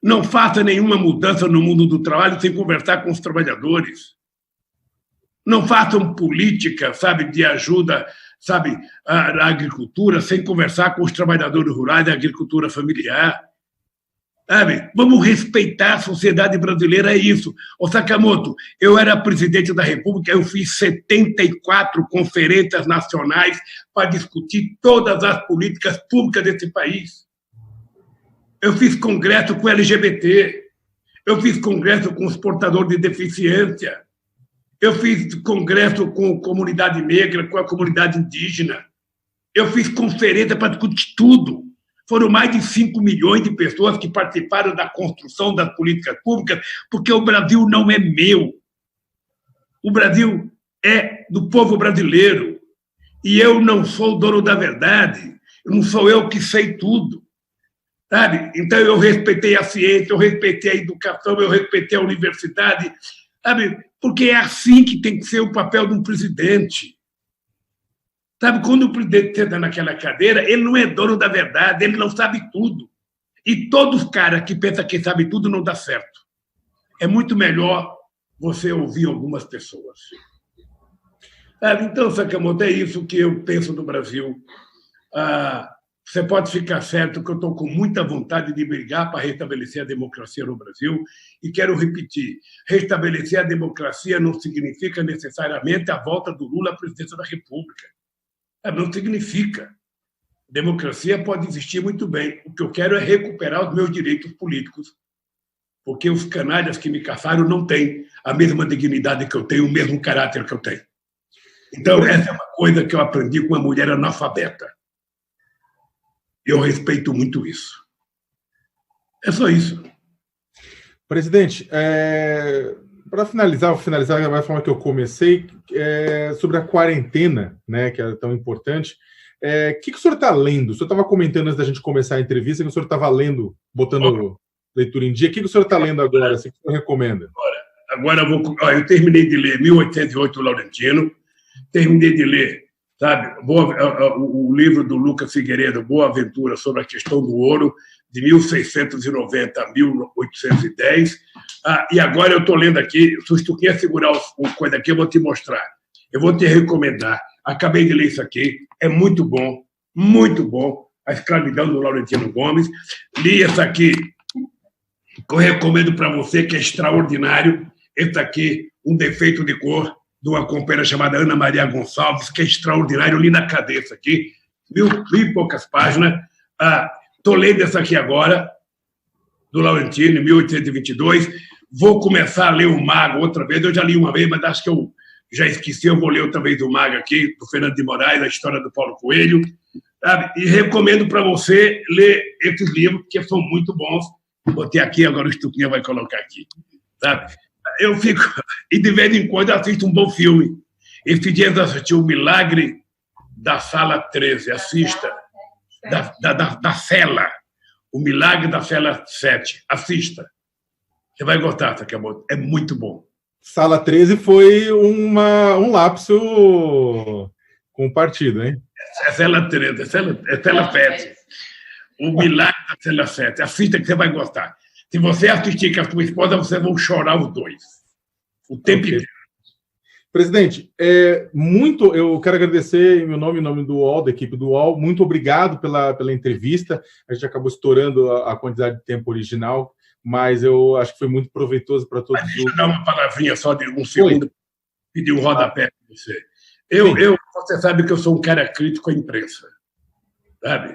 Não faça nenhuma mudança no mundo do trabalho sem conversar com os trabalhadores. Não façam política, sabe, de ajuda, sabe, à agricultura sem conversar com os trabalhadores rurais da agricultura familiar. Sabe? Vamos respeitar a sociedade brasileira, é isso. Ô Sakamoto, eu era presidente da República, eu fiz 74 conferências nacionais para discutir todas as políticas públicas desse país. Eu fiz congresso com LGBT, eu fiz congresso com os portadores de deficiência, eu fiz congresso com a comunidade negra, com a comunidade indígena, eu fiz conferência para discutir tudo. Foram mais de 5 milhões de pessoas que participaram da construção das políticas públicas, porque o Brasil não é meu. O Brasil é do povo brasileiro. E eu não sou o dono da verdade. Não sou eu que sei tudo. Sabe? Então, eu respeitei a ciência, eu respeitei a educação, eu respeitei a universidade. Sabe? Porque é assim que tem que ser o papel de um presidente. Sabe, quando o presidente senta naquela cadeira, ele não é dono da verdade, ele não sabe tudo. E todos os caras que pensam que sabem tudo não dá certo. É muito melhor você ouvir algumas pessoas. Então, Sakamoto, é isso que eu penso do Brasil. Você pode ficar certo que eu estou com muita vontade de brigar para restabelecer a democracia no Brasil. E quero repetir, restabelecer a democracia não significa necessariamente a volta do Lula à presidência da República. Não significa. Democracia pode existir muito bem. O que eu quero é recuperar os meus direitos políticos, porque os canalhas que me caçaram não têm a mesma dignidade que eu tenho, o mesmo caráter que eu tenho. Então, essa é uma coisa que eu aprendi com uma mulher analfabeta. Eu respeito muito isso. É só isso. Presidente, para finalizar, vou finalizar da forma que eu comecei, sobre a quarentena, né, que é tão importante. O que o senhor está lendo? O senhor estava comentando antes da gente começar a entrevista que o senhor estava lendo, botando leitura em dia. O que o senhor está lendo agora? O que o senhor recomenda? Agora eu terminei de ler 1808, Laurentino, terminei de ler, sabe, o livro do Lucas Figueiredo, Boa Aventura, sobre a questão do ouro, de 1690 a 1810. E agora eu estou lendo aqui, se tu quer segurar uma coisa aqui, eu vou te mostrar. Eu vou te recomendar. Acabei de ler isso aqui. É muito bom. Muito bom. A Escravidão, do Laurentino Gomes. Li essa aqui, que eu recomendo para você, que é extraordinário. Esse aqui, Um Defeito de Cor, de uma companheira chamada Ana Maria Gonçalves, que é extraordinário. Eu li na cabeça aqui. Mil e poucas páginas. Estou lendo essa aqui agora, do Laurentino, 1822. Vou começar a ler o Mago outra vez. Eu já li uma vez, mas acho que eu já esqueci. Eu vou ler outra vez o Mago aqui, do Fernando de Moraes, a história do Paulo Coelho. Sabe? E recomendo para você ler esses livros, porque são muito bons. Botei aqui, agora o Estuquinha vai colocar aqui. Sabe? Eu fico... E de vez em quando eu assisto um bom filme. Esse dia eu assisti O Milagre da Sala 13. Assista. Da Cela. O Milagre da Cela 7. Assista. Você vai gostar, Sakamoto. É muito bom. Sala 13 foi um lapso com o partido, hein? É Cela 13, é Cela 7. O Milagre da Cela 7. Assista que você vai gostar. Se você assistir com a sua esposa, vocês vão chorar os dois. O tempo inteiro. Presidente, eu quero agradecer em meu nome, em nome do UOL, da equipe do UOL. Muito obrigado pela entrevista. A gente acabou estourando a quantidade de tempo original, mas eu acho que foi muito proveitoso para todos. Deixa eu dar uma palavrinha só de um segundo, pedir um rodapé para você. Você sabe que eu sou um cara crítico à imprensa. Sabe?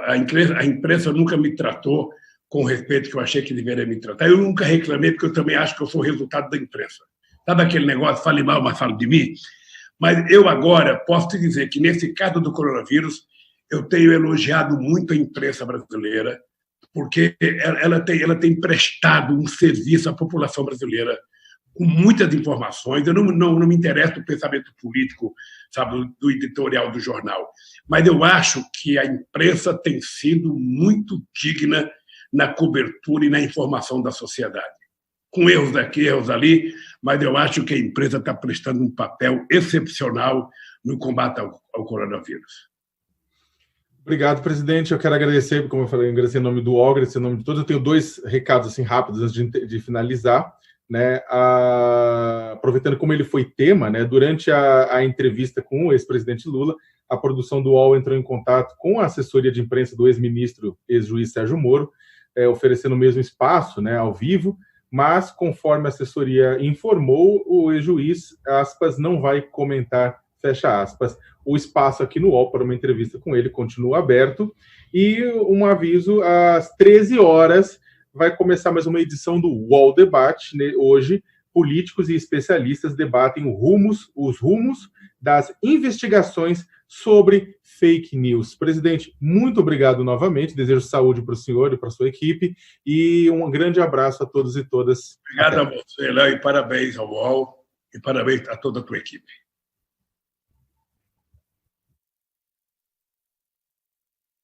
A imprensa nunca me tratou com o respeito que eu achei que deveria me tratar. Eu nunca reclamei, porque eu também acho que eu sou resultado da imprensa. Sabe aquele negócio, fale mal, mas fale de mim? Mas eu agora posso te dizer que, nesse caso do coronavírus, eu tenho elogiado muito a imprensa brasileira, porque ela tem prestado um serviço à população brasileira com muitas informações. Eu não me interesso no pensamento político, sabe, do editorial do jornal, mas eu acho que a imprensa tem sido muito digna na cobertura e na informação da sociedade. Com erros daqui, erros ali, mas eu acho que a imprensa está prestando um papel excepcional no combate ao coronavírus. Obrigado, presidente. Eu quero agradecer, como eu falei, agradecer em nome do UOL, agradecer em nome de todos. Eu tenho dois recados assim, rápidos antes de finalizar. Né? Aproveitando como ele foi tema, né? Durante a entrevista com o ex-presidente Lula, a produção do UOL entrou em contato com a assessoria de imprensa do ex-ministro, ex-juiz Sérgio Moro, oferecendo o mesmo espaço, né, ao vivo, mas, conforme a assessoria informou, o ex-juiz, aspas, não vai comentar, fecha aspas, o espaço aqui no UOL para uma entrevista com ele continua aberto. E um aviso, às 13 horas vai começar mais uma edição do UOL Debate. Né? Hoje, políticos e especialistas debatem os rumos das investigações sobre fake news. Presidente, muito obrigado novamente. Desejo saúde para o senhor e para a sua equipe. E um grande abraço a todos e todas. Obrigado a você, Léo, e parabéns ao UOL e parabéns a toda a tua equipe.